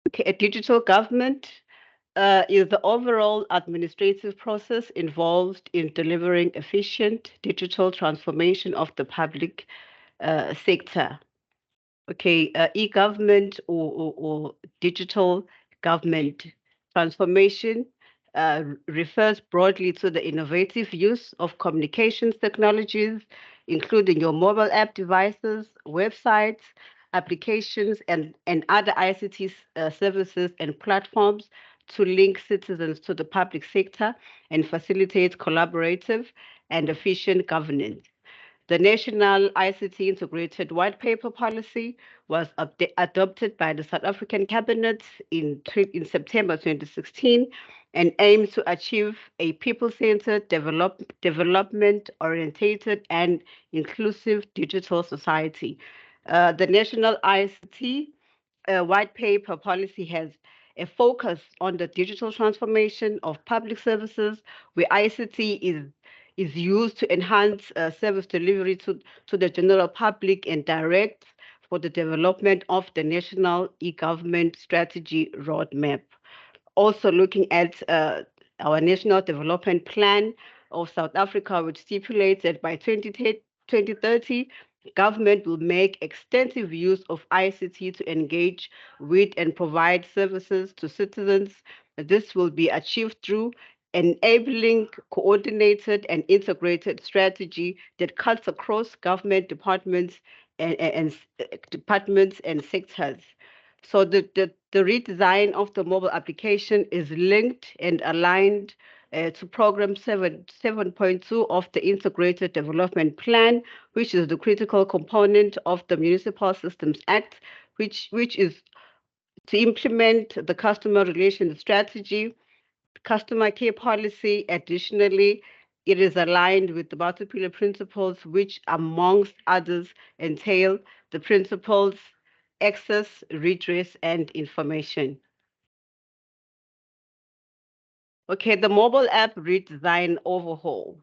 Okay, a digital government is the overall administrative process involved in delivering efficient digital transformation of the public sector. Okay, e-government or digital government transformation refers broadly to the innovative use of communications technologies, including your mobile app devices, websites, applications, and other ICT services and platforms to link citizens to the public sector and facilitate collaborative and efficient governance. The National ICT Integrated White Paper Policy was adopted by the South African Cabinet in September 2016 and aims to achieve a people-centered, development-orientated, and inclusive digital society. The National ICT White Paper Policy has a focus on the digital transformation of public services, where ICT is used to enhance service delivery to the general public and direct for the development of the national e-government strategy roadmap. Also looking at our National Development Plan of South Africa, which stipulates that by 2030, government will make extensive use of ICT to engage with and provide services to citizens. This will be achieved through enabling coordinated and integrated strategy that cuts across government departments and sectors. So the redesign of the mobile application is linked and aligned to Program 7.2 of the Integrated Development Plan, which is the critical component of the Municipal Systems Act, which is to implement the customer relations strategy, customer care policy. Additionally, it is aligned with the multiple principles, which, amongst others, entail the principles access, redress, and information. Okay, the mobile app redesign overhaul.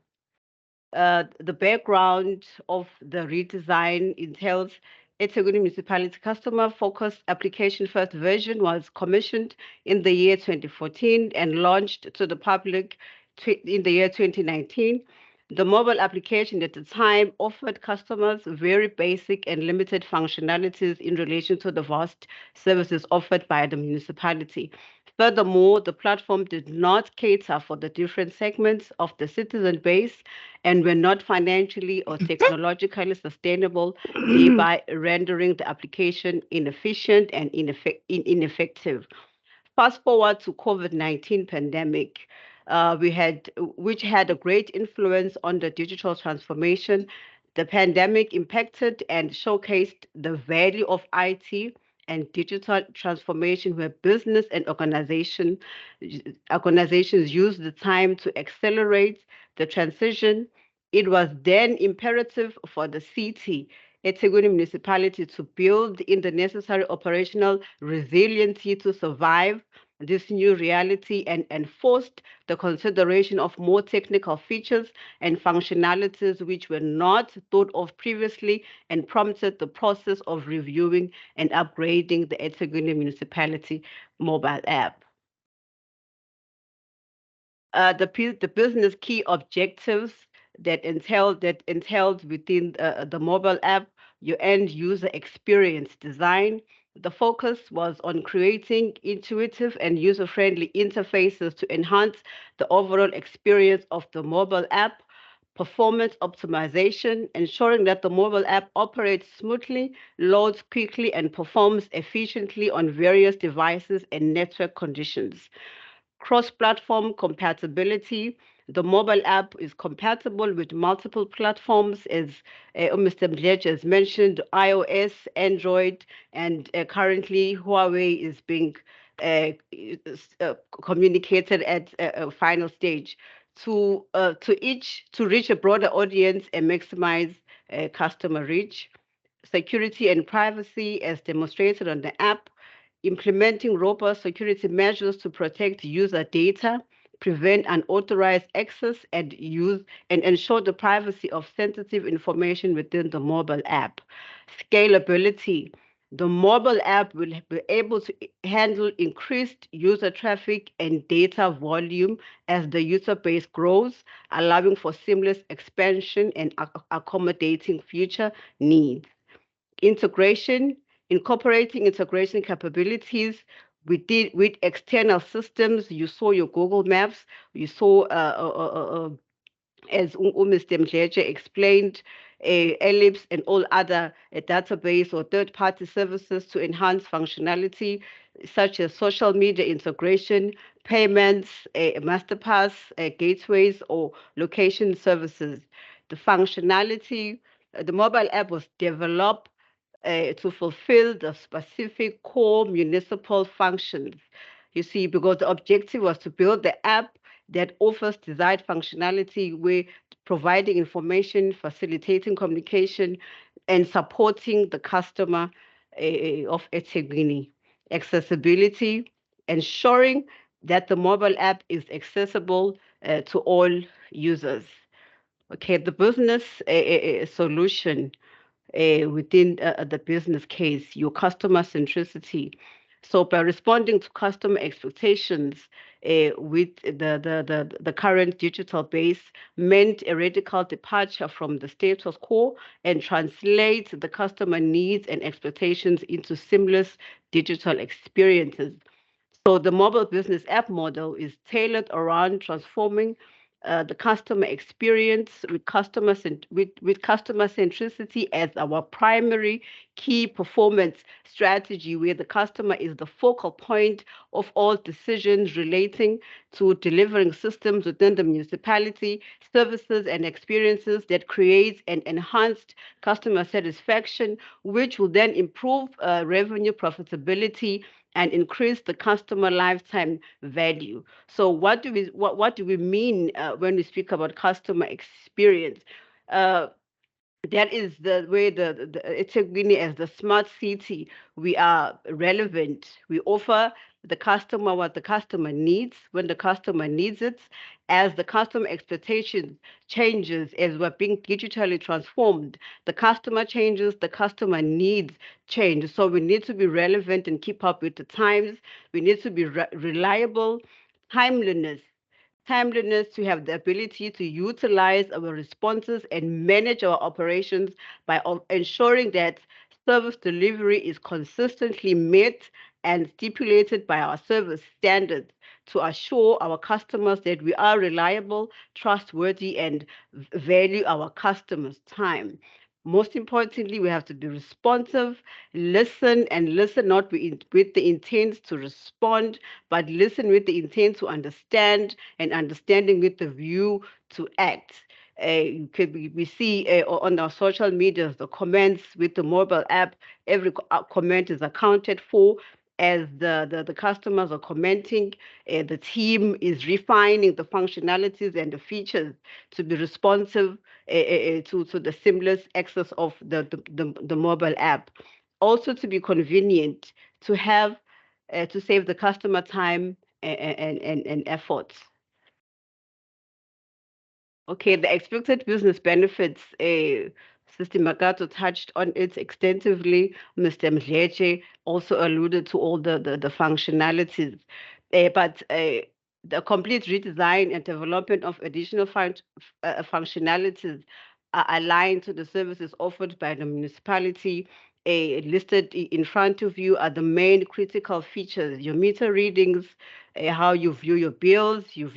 The background of the redesign entails EThekwini Municipality customer-focused application first version was commissioned in the year 2014 and launched to the public in the year 2019. The mobile application at the time offered customers very basic and limited functionalities in relation to the vast services offered by the municipality. Furthermore, the platform did not cater for the different segments of the citizen base and were not financially or technologically sustainable, thereby rendering the application inefficient and ineffective. Fast forward to COVID-19 pandemic, which had a great influence on the digital transformation. The pandemic impacted and showcased the value of IT and digital transformation, where business and organizations use the time to accelerate the transition. It was then imperative for the city, EThekwini municipality, to build in the necessary operational resiliency to survive this new reality and enforced the consideration of more technical features and functionalities which were not thought of previously and prompted the process of reviewing and upgrading the EThekwini municipality mobile app. The business key objectives that entailed within the mobile app, your end user experience design. The focus was on creating intuitive and user-friendly interfaces to enhance the overall experience of the mobile app, performance optimization, ensuring that the mobile app operates smoothly, loads quickly, and performs efficiently on various devices and network conditions. Cross-platform compatibility. The mobile app is compatible with multiple platforms, as Mr. Mdletshe has mentioned, iOS, Android, and currently Huawei is being communicated at a final stage to reach a broader audience and maximize customer reach. security and privacy as demonstrated on the app, implementing robust security measures to protect user data, prevent unauthorized access and use and ensure the privacy of sensitive information within the mobile app. Scalability. The mobile app will be able to handle increased user traffic and data volume as the user base grows, allowing for seamless expansion and accommodating future needs. Integration, incorporating integration capabilities with external systems. You saw your Google Maps, you saw as Mr. Mjeje explained, Ellipse and all other database or third-party services to enhance functionality, such as social media integration, payments, MasterPass, gateways, or location services. The functionality, the mobile app was developed to fulfill the specific core municipal functions. You see, because the objective was to build the app that offers desired functionality where providing information, facilitating communication, and supporting the customer of EThekwini. Accessibility, ensuring that the mobile app is accessible to all users. Okay, the business solution within the business case, your customer centricity. So by responding to customer expectations with the current digital base meant a radical departure from the status quo and translate the customer needs and expectations into seamless digital experiences. So the mobile business app model is tailored around transforming the customer experience with customer centricity as our primary key performance strategy, where the customer is the focal point of all decisions relating to delivering systems within the municipality, services and experiences that creates an enhanced customer satisfaction, which will then improve revenue profitability and increase the customer lifetime value. So what do we mean when we speak about customer experience? That is the way the EThekwini as the smart city, we are relevant. We offer the customer what the customer needs when the customer needs it. As the customer expectations changes, as we're being digitally transformed, the customer changes, the customer needs change. So we need to be relevant and keep up with the times. We need to be reliable, timeliness to have the ability to utilize our responses and manage our operations by ensuring that service delivery is consistently met and stipulated by our service standards to assure our customers that we are reliable, trustworthy, and value our customers' time. Most importantly, we have to be responsive, listen, and listen not with the intent to respond, but listen with the intent to understand, and understanding with the view to act. We see on our social media the comments with the mobile app. Every comment is accounted for as the customers are commenting. The team is refining the functionalities and the features to be responsive to the seamless access of the mobile app. Also to be convenient, to have to save the customer time and efforts. Okay, the expected business benefits, Sister Magato touched on it extensively. Mr. Mjeje also alluded to all the functionalities. But the complete redesign and development of additional functionalities are aligned to the services offered by the municipality. Listed in front of you are the main critical features: your meter readings, how you view your bills, you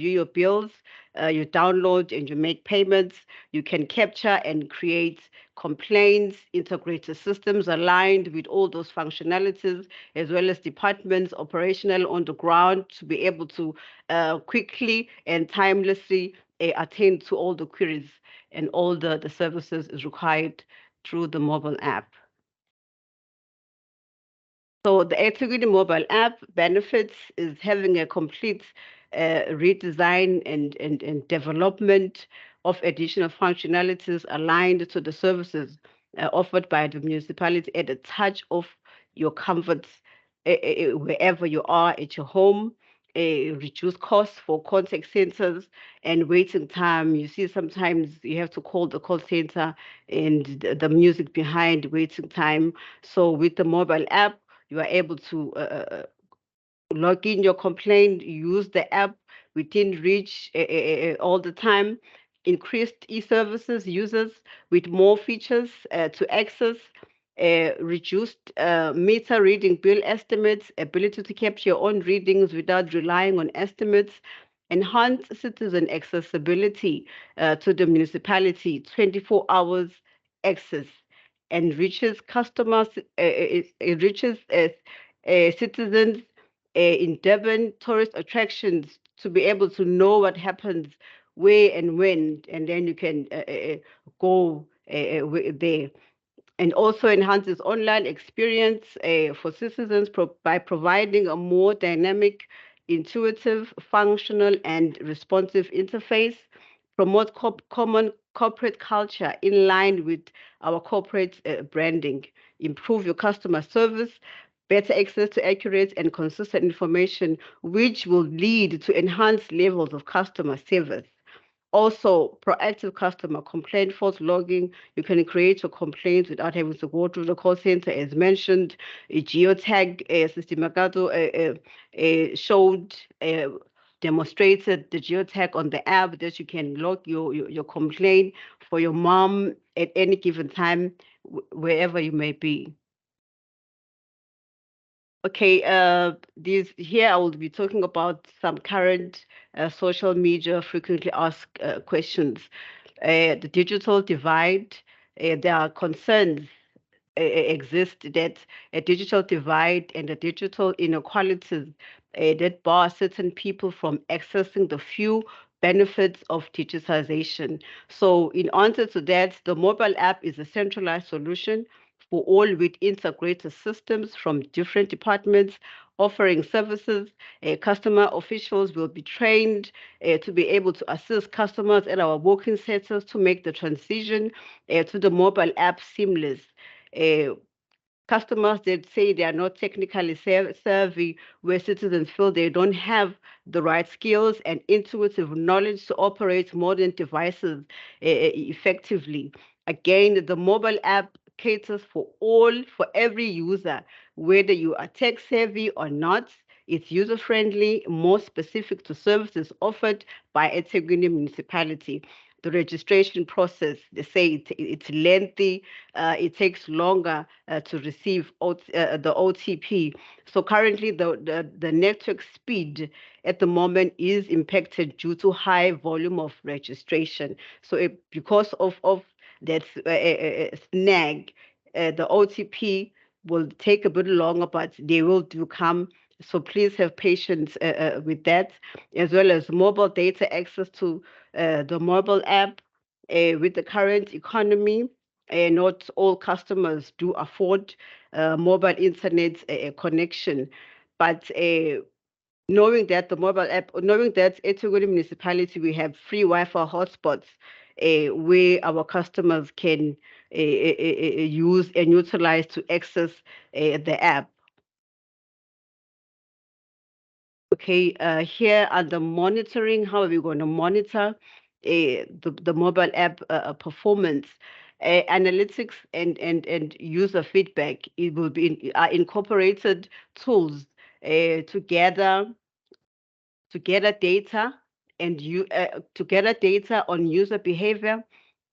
download and you make payments, you can capture and create complaints, integrated systems aligned with all those functionalities, as well as departments operational on the ground to be able to quickly and timelessly attend to all the queries and all the services is required through the mobile app. So the EThekwini mobile app benefits is having a complete redesign and development of additional functionalities aligned to the services offered by the municipality at the touch of your comfort, wherever you are at your home. Reduce costs for contact centers and waiting time. You see, sometimes you have to call the call center and the music behind waiting time. So with the mobile app, you are able to log in your complaint, use the app within reach all the time, increased e-services users with more features to access, reduced meter reading bill estimates, ability to capture your own readings without relying on estimates, enhanced citizen accessibility to the municipality, 24 hours access, enriches customers, enriches citizens in Durban tourist attractions to be able to know what happens where and when, and then you can go there. And also enhances online experience for citizens by providing a more dynamic, intuitive, functional, and responsive interface, promote common corporate culture in line with our corporate branding, improve your customer service, better access to accurate and consistent information, which will lead to enhanced levels of customer service. Also, proactive customer complaint, false logging. You can create your complaints without having to go through the call center, as mentioned. A geotag system showed, demonstrated the geotag on the app that you can log your complaint for your mom at any given time, wherever you may be. Okay, here I will be talking about some current social media frequently asked questions. The digital divide, there are concerns exist that a digital divide and the digital inequalities that bar certain people from accessing the few benefits of digitization. So in answer to that, the mobile app is a centralized solution for all with integrated systems from different departments offering services. Customer officials will be trained to be able to assist customers at our working centers to make the transition to the mobile app seamless. Customers that say they are not technically savvy, where citizens feel they don't have the right skills and intuitive knowledge to operate modern devices effectively. Again, the mobile app caters for every user, whether you are tech savvy or not. It's user friendly, more specific to services offered by EThekwini municipality. The registration process, they say it's lengthy, it takes longer to receive the OTP. So currently the network speed at the moment is impacted due to high volume of registration. So because of that snag, the OTP will take a bit longer, but they will do come. So please have patience with that, as well as mobile data access to the mobile app. With the current economy, not all customers do afford mobile internet connection, but knowing that the mobile app, knowing that EThekwini municipality, we have free Wi-Fi hotspots where our customers can use and utilize to access the app. Okay, here are the monitoring. How are we going to monitor the mobile app performance? Analytics and user feedback. It will be incorporated tools to gather data and to gather data on user behavior,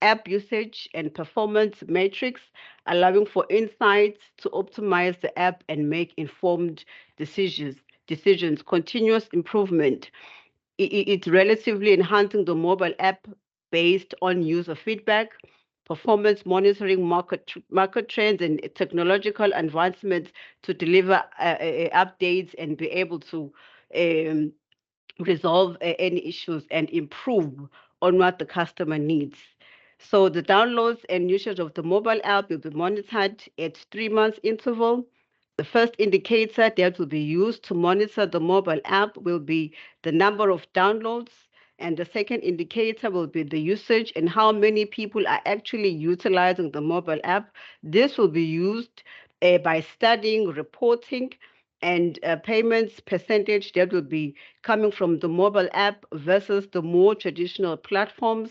app usage, and performance metrics, allowing for insights to optimize the app and make informed decisions. Continuous improvement. It's relatively enhancing the mobile app based on user feedback, performance monitoring, market trends, and technological advancements to deliver updates and be able to resolve any issues and improve on what the customer needs. So the downloads and usage of the mobile app will be monitored at 3 months interval. The first indicator that will be used to monitor the mobile app will be the number of downloads And the second indicator will be the usage and how many people are actually utilizing the mobile app. This will be used by studying, reporting, and payments percentage that will be coming from the mobile app versus the more traditional platforms,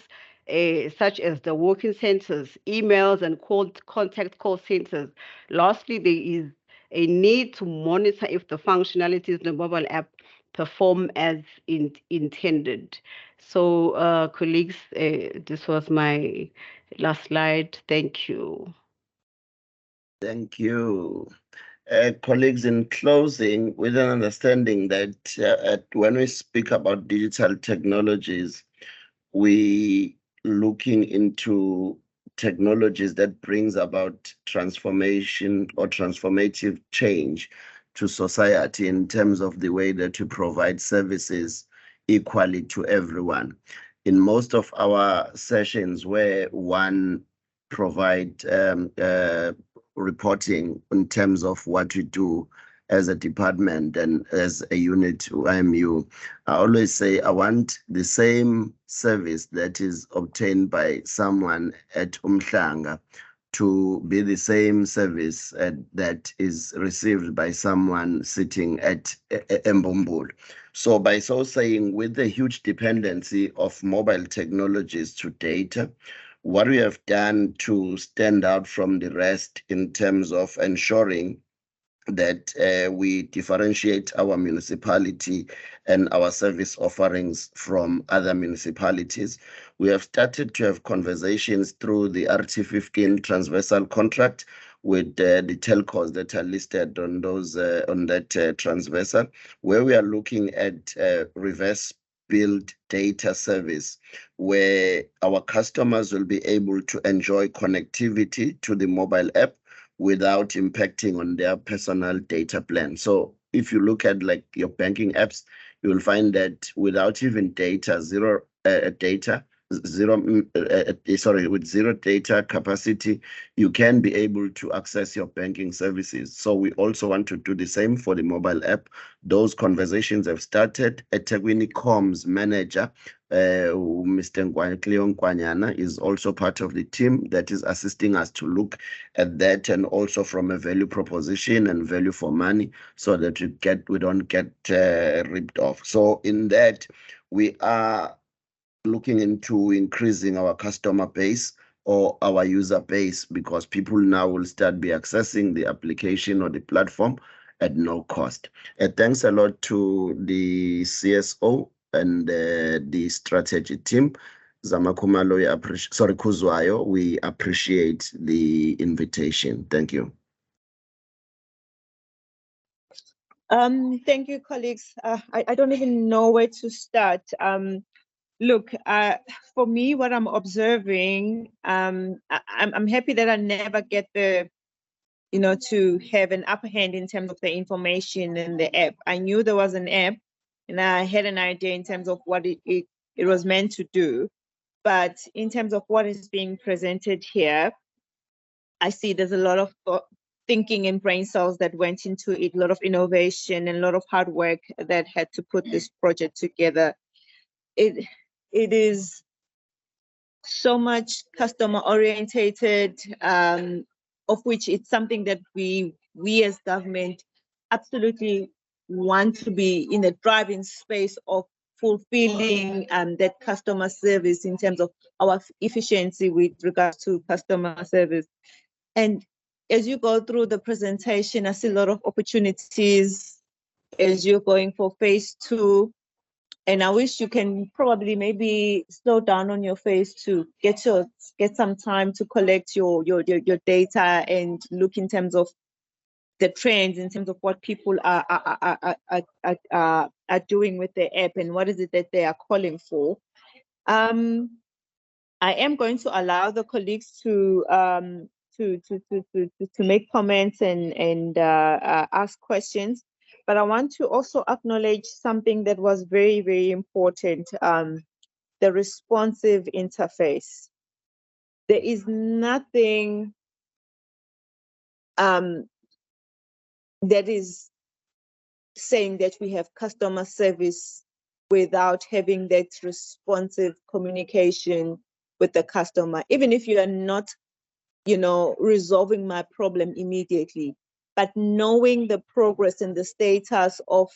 such as the working centers, emails, and contact call centers. Lastly, there is a need to monitor if the functionalities of the mobile app perform as intended. So, colleagues, this was my last slide. Thank you. Thank you. Colleagues, in closing, with an understanding that when we speak about digital technologies, we looking into technologies that brings about transformation or transformative change to society in terms of the way that you provide services equally to everyone. In most of our sessions where one provide reporting in terms of what we do as a department and as a unit to IMU, I always say I want the same service that is obtained by someone at Umhlanga to be the same service that is received by someone sitting at Mbombulu. So by so saying, with the huge dependency of mobile technologies to data, what we have done to stand out from the rest in terms of ensuring that we differentiate our municipality and our service offerings from other municipalities. We have started to have conversations through the RT15 transversal contract with the telcos that are listed on those on that transversal, where we are looking at reverse build data service, where our customers will be able to enjoy connectivity to the mobile app without impacting on their personal data plan. So if you look at like your banking apps, you will find that without even data, with zero data capacity, you can be able to access your banking services. So we also want to do the same for the mobile app. Those conversations have started. EThekwini Comms manager, Mr. Cleon Kwanyana, is also part of the team that is assisting us to look at that, and also from a value proposition and value for money, so that we don't get ripped off. So in that, we are looking into increasing our customer base or our user base, because people now will start be accessing the application or the platform at no cost. Thanks a lot to the CSO and the strategy team. Zamakumalo, Kuzwayo, we appreciate the invitation. Thank you. Thank you, colleagues. I don't even know where to start. Look, for me, what I'm observing, I'm happy that I never get to have an upper hand in terms of the information in the app. I knew there was an app, and I had an idea in terms of what it was meant to do. But in terms of what is being presented here, I see there's a lot of thinking and brain cells that went into it, a lot of innovation and a lot of hard work that had to put this project together. It is so much customer orientated, of which it's something that we as government absolutely want to be in a driving space of fulfilling that customer service in terms of our efficiency with regards to customer service. And as you go through the presentation, I see a lot of opportunities as you're going for phase 2. And I wish you can probably maybe slow down on your phase 2, get some time to collect your data and look in terms of the trends, in terms of what people are doing with the app and what is it that they are calling for. I am going to allow the colleagues to make comments and ask questions, but I want to also acknowledge something that was very, very important: the responsive interface. There is nothing that is saying that we have customer service without having that responsive communication with the customer, even if you are not, resolving my problem immediately, but knowing the progress and the status of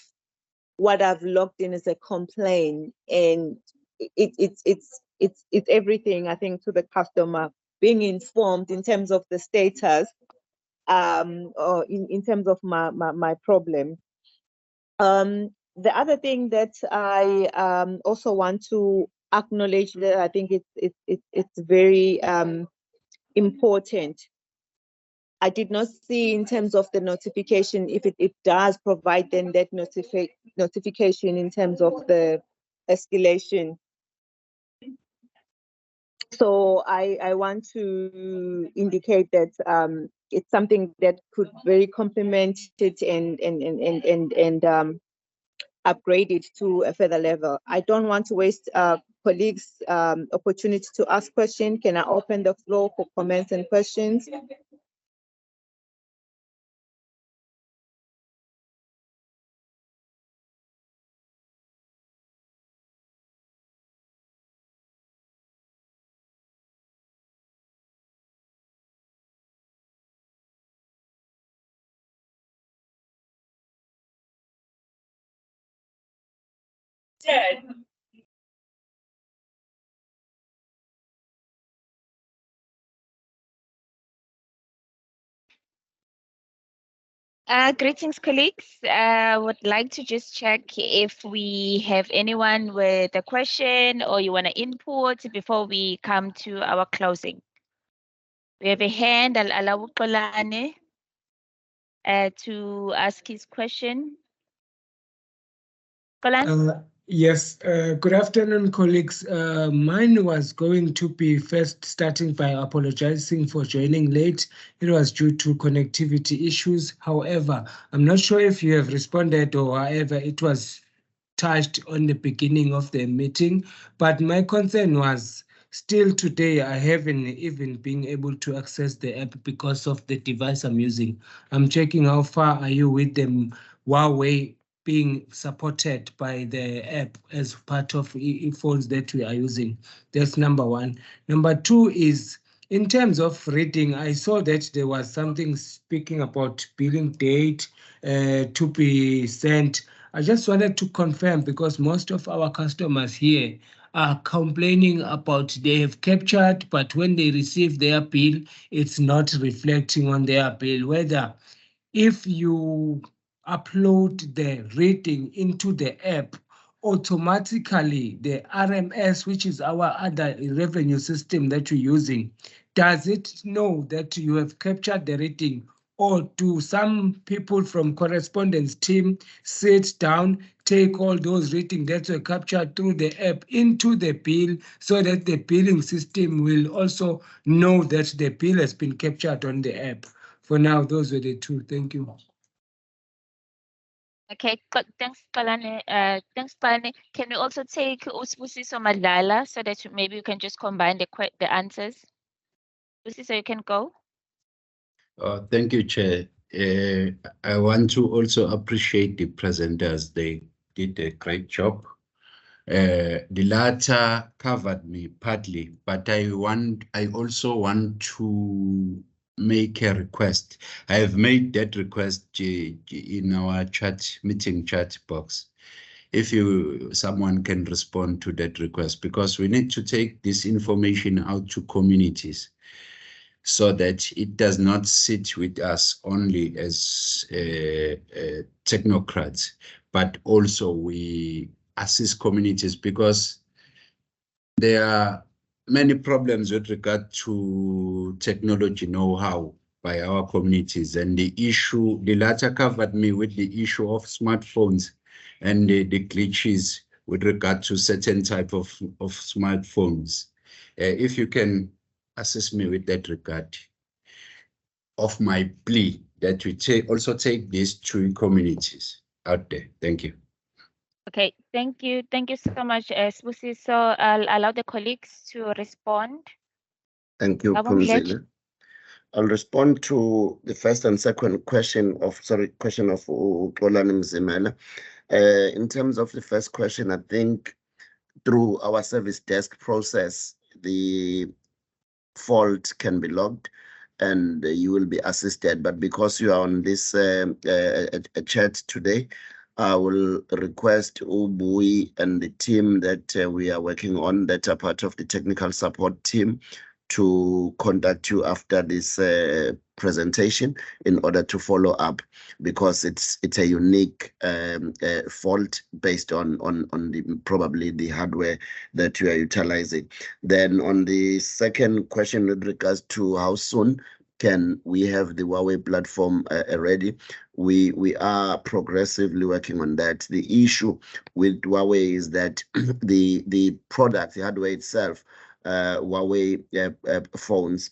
what I've logged in as a complaint, and it's everything, I think, to the customer, being informed in terms of the status, or in terms of my problem. The other thing that I also want to acknowledge, that I think it's very important. I did not see in terms of the notification if it does provide then that notification in terms of the escalation. So I want to indicate that it's something that could very complement it and upgrade it to a further level. I don't want to waste colleagues' opportunity to ask questions. Can I open the floor for comments and questions? Greetings, colleagues. I would like to just check if we have anyone with a question or you want to input before we come to our closing. We have a hand, I'll allow Xolani to ask his question. Xolani? Yes, good afternoon, colleagues. Mine was going to be first starting by apologizing for joining late. It was due to connectivity issues. However, I'm not sure if you have responded or however it was touched on the beginning of the meeting, but my concern was still today I haven't even been able to access the app because of the device I'm using. I'm checking how far are you with the Huawei being supported by the app as part of phones that we are using. That's number one. Number two is, in terms of reading, I saw that there was something speaking about billing date to be sent. I just wanted to confirm, because most of our customers here are complaining about they have captured, but when they receive their bill, it's not reflecting on their bill. Whether if you upload the rating into the app, automatically the RMS, which is our other revenue system that we're using, does it know that you have captured the rating? Or do some people from correspondence team sit down, take all those ratings that were captured through the app into the bill, so that the billing system will also know that the bill has been captured on the app? For now, those were the two. Thank you. Okay, thanks, Xolani. Thanks, Xolani. Can we also take Usibusiso Madlala so that maybe we can just combine the answers? Usibusiso, you can go. Thank you, Chair. I want to also appreciate the presenters. They did a great job. The latter covered me partly, but I also want to make a request. I have made that request in our meeting chat box. If someone can respond to that request, because we need to take this information out to communities, so that it does not sit with us only as technocrats, but also we assist communities, because there are many problems with regard to technology know-how by our communities. And the latter covered me with the issue of smartphones and the glitches with regard to certain type of smartphones. If you can assist me with that regard, of my plea that we also take this to communities out there. Thank you. Okay, thank you. Thank you so much, Sbusi. So I'll allow the colleagues to respond. Thank you, Phumzile. I'll respond to the first and second question of Xolani Mzimela. In terms of the first question, I think through our service desk process, the fault can be logged and you will be assisted. But because you are on this chat today, I will request Ubui and the team that we are working on, that are part of the technical support team, to contact you after this presentation in order to follow up, because it's a unique fault based on the probably the hardware that you are utilizing. Then on the second question with regards to how soon can we have the Huawei platform ready, we are progressively working on that. The issue with Huawei is that the product, the hardware itself, Huawei phones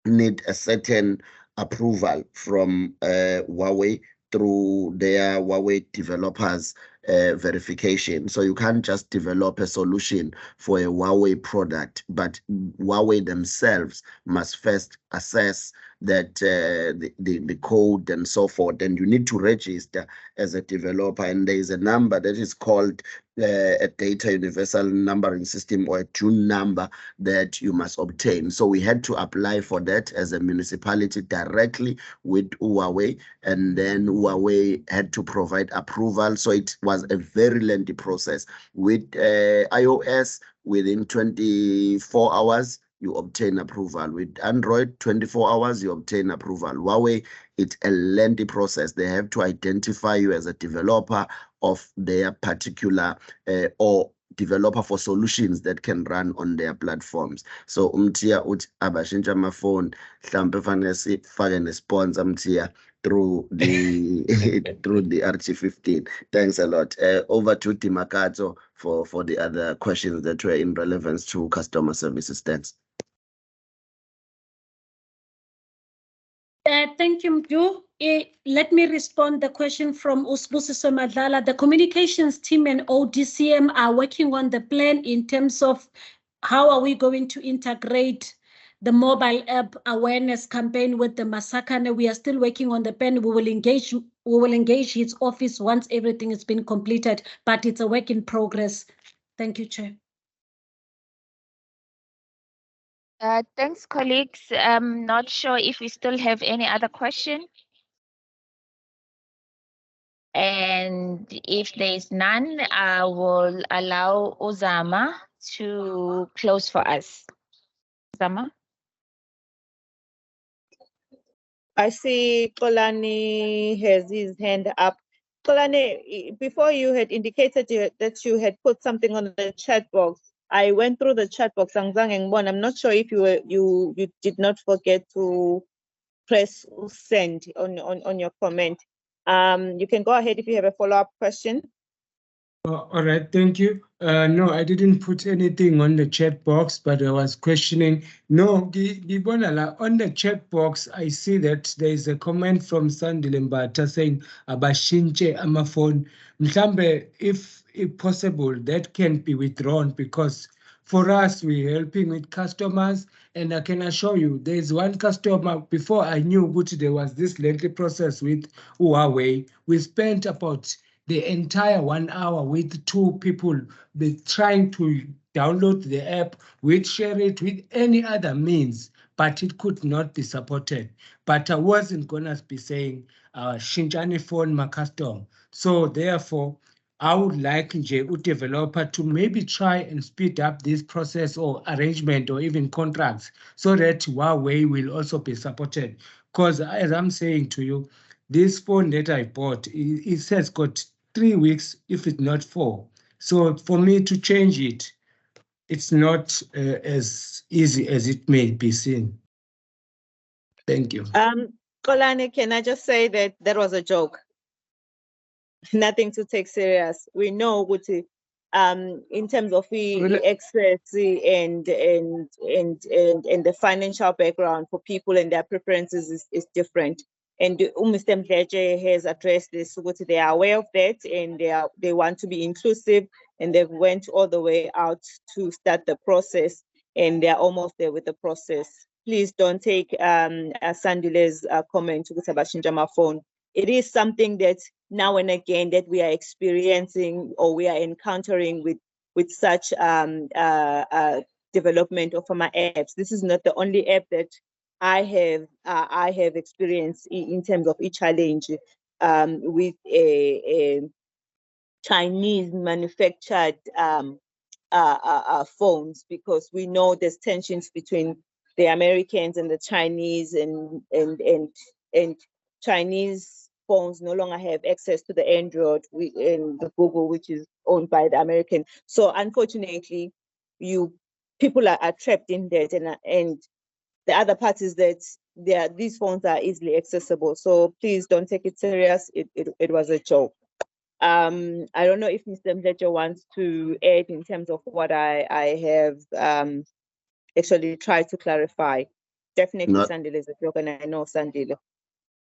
need a certain approval from Huawei through their Huawei developers verification. So you can't just develop a solution for a Huawei product, but Huawei themselves must first assess that the code and so forth, and you need to register as a developer, and there is a number that is called a data universal numbering system, or a tune number, that you must obtain. So we had to apply for that as a municipality directly with Huawei, and then Huawei had to provide approval. So it was a very lengthy process. With iOS, within 24 hours, you obtain approval. With Android, 24 hours, you obtain approval. Huawei, it's a lengthy process. They have to identify you as a developer of their particular or developer for solutions that can run on their platforms. So umtia uthi abashintsha amafoni mhlambe fanele sifake ne-sponsor umtia through the through the RT15. Thanks a lot. Over to Timakato for the other questions that were in relevance to customer services. Thanks. Thank you, Mdu. Let me respond the question from Usbusiso Madlala. The communications team and ODCM are working on the plan in terms of how are we going to integrate the mobile app awareness campaign with the Masakane. We are still working on the plan. We will engage his office once everything has been completed, but it's a work in progress. Thank you, Chair. Thanks, colleagues. I'm not sure if we still have any other question. And if there is none, I will allow Uzama to close for us. Uzama? I see Kolani has his hand up. Kolani, before you had indicated that you had put something on the chat box. I went through the chat box, I'm not sure if you did not forget to press send on your comment. You can go ahead if you have a follow-up question. All right, thank you. No, I didn't put anything on the chat box, but I was questioning. No, on the chat box, I see that there is a comment from Sandile Mbata saying, Abashinche amafon. Mhlambe, if possible, that can be withdrawn, because for us, we're helping with customers, and I can assure you, there's one customer, before I knew what there was this lengthy process with Huawei, we spent about the entire 1 hour with two people trying to download the app, we'd share it with any other means, but it could not be supported. But I wasn't gonna be saying Shinjani phone my custom. So therefore, I would like a developer to maybe try and speed up this process or arrangement or even contracts, so that Huawei will also be supported. Because as I'm saying to you, this phone that I bought, it has got 3 weeks, if it's not 4. So for me to change it, it's not as easy as it may be seen. Thank you. Kolani, can I just say that was a joke? Nothing to take serious. We know what in terms of the access and the financial background for people and their preferences is different. And Mr. Mdleje has addressed this, what they are aware of that, and they want to be inclusive, and they've went all the way out to start the process, and they're almost there with the process. Please don't take Sandile's comment with Abashinjama phone it is something that now and again that we are experiencing or we are encountering with such development of our apps. This is not the only app that I have experienced in terms of a challenge with a Chinese manufactured phones, because we know there's tensions between the Americans and the Chinese, and Chinese phones no longer have access to the Android and the Google, which is owned by the American. So unfortunately, people are trapped in that, and the other part is that these phones are easily accessible. So please don't take it serious. It was a joke. I don't know if Mr. Mdlejo wants to add in terms of what I have actually tried to clarify. Definitely Sandile is a joke, and I know Sandile.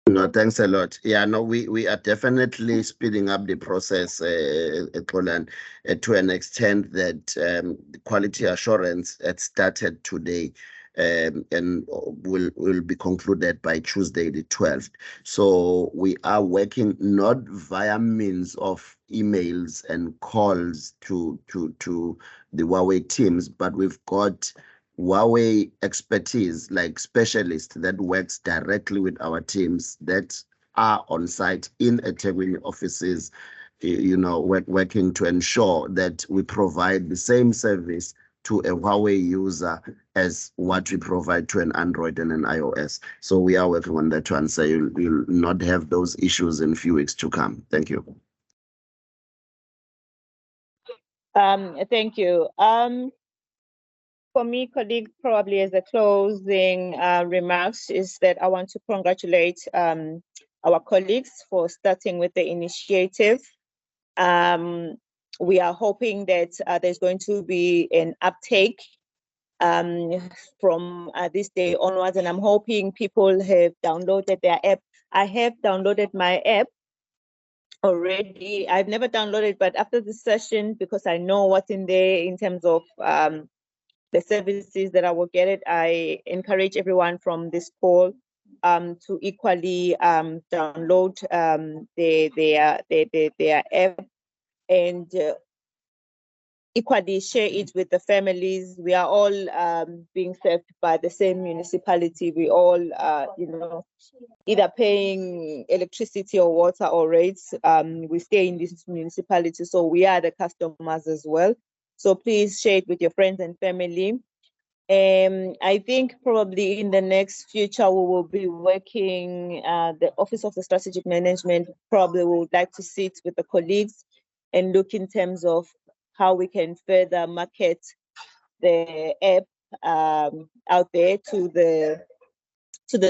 No, thanks a lot. Yeah, no, we are definitely speeding up the process, Xolan, to an extent that the quality assurance had started today and will be concluded by Tuesday the 12th. So we are working not via means of emails and calls to the Huawei teams, but we've got Huawei expertise, like specialists that works directly with our teams that are on site in EThekwini offices, working to ensure that we provide the same service to a Huawei user as what we provide to an Android and an iOS. So we are working on that one. So you'll not have those issues in a few weeks to come. Thank you. Thank you. For me, colleague, probably as a closing remarks is that I want to congratulate our colleagues for starting with the initiative. We are hoping that there's going to be an uptake from this day onwards, and I'm hoping people have downloaded their app. I have downloaded my app already. I've never downloaded, but after this session, because I know what's in there in terms of the services that I will get it, I encourage everyone from this call to equally download their app and equally share it with the families. We are all being served by the same municipality. We all, either paying electricity or water or rates. We stay in this municipality, so we are the customers as well. So please share it with your friends and family. I think probably in the next future, we will be working, the Office of the Strategic Management probably would like to sit with the colleagues and look in terms of how we can further market the app out there to the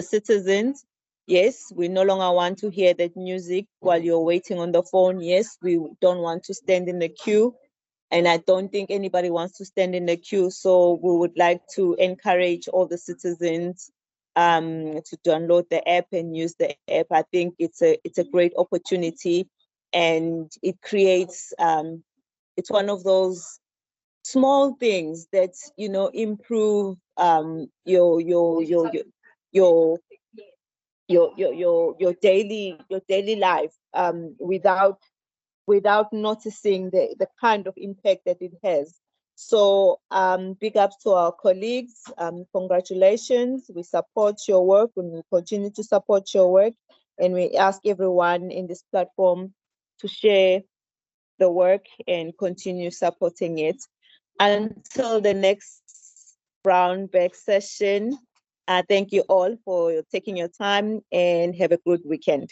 citizens. Yes, we no longer want to hear that music while you're waiting on the phone. Yes, we don't want to stand in the queue. And I don't think anybody wants to stand in the queue. So we would like to encourage all the citizens to download the app and use the app. I think it's a great opportunity, and it creates, it's one of those small things that, improve your daily life without noticing the kind of impact that it has. So big ups to our colleagues. Congratulations. We support your work and we continue to support your work. And we ask everyone in this platform to share the work and continue supporting it. Until the next brown bag session, thank you all for taking your time and have a good weekend.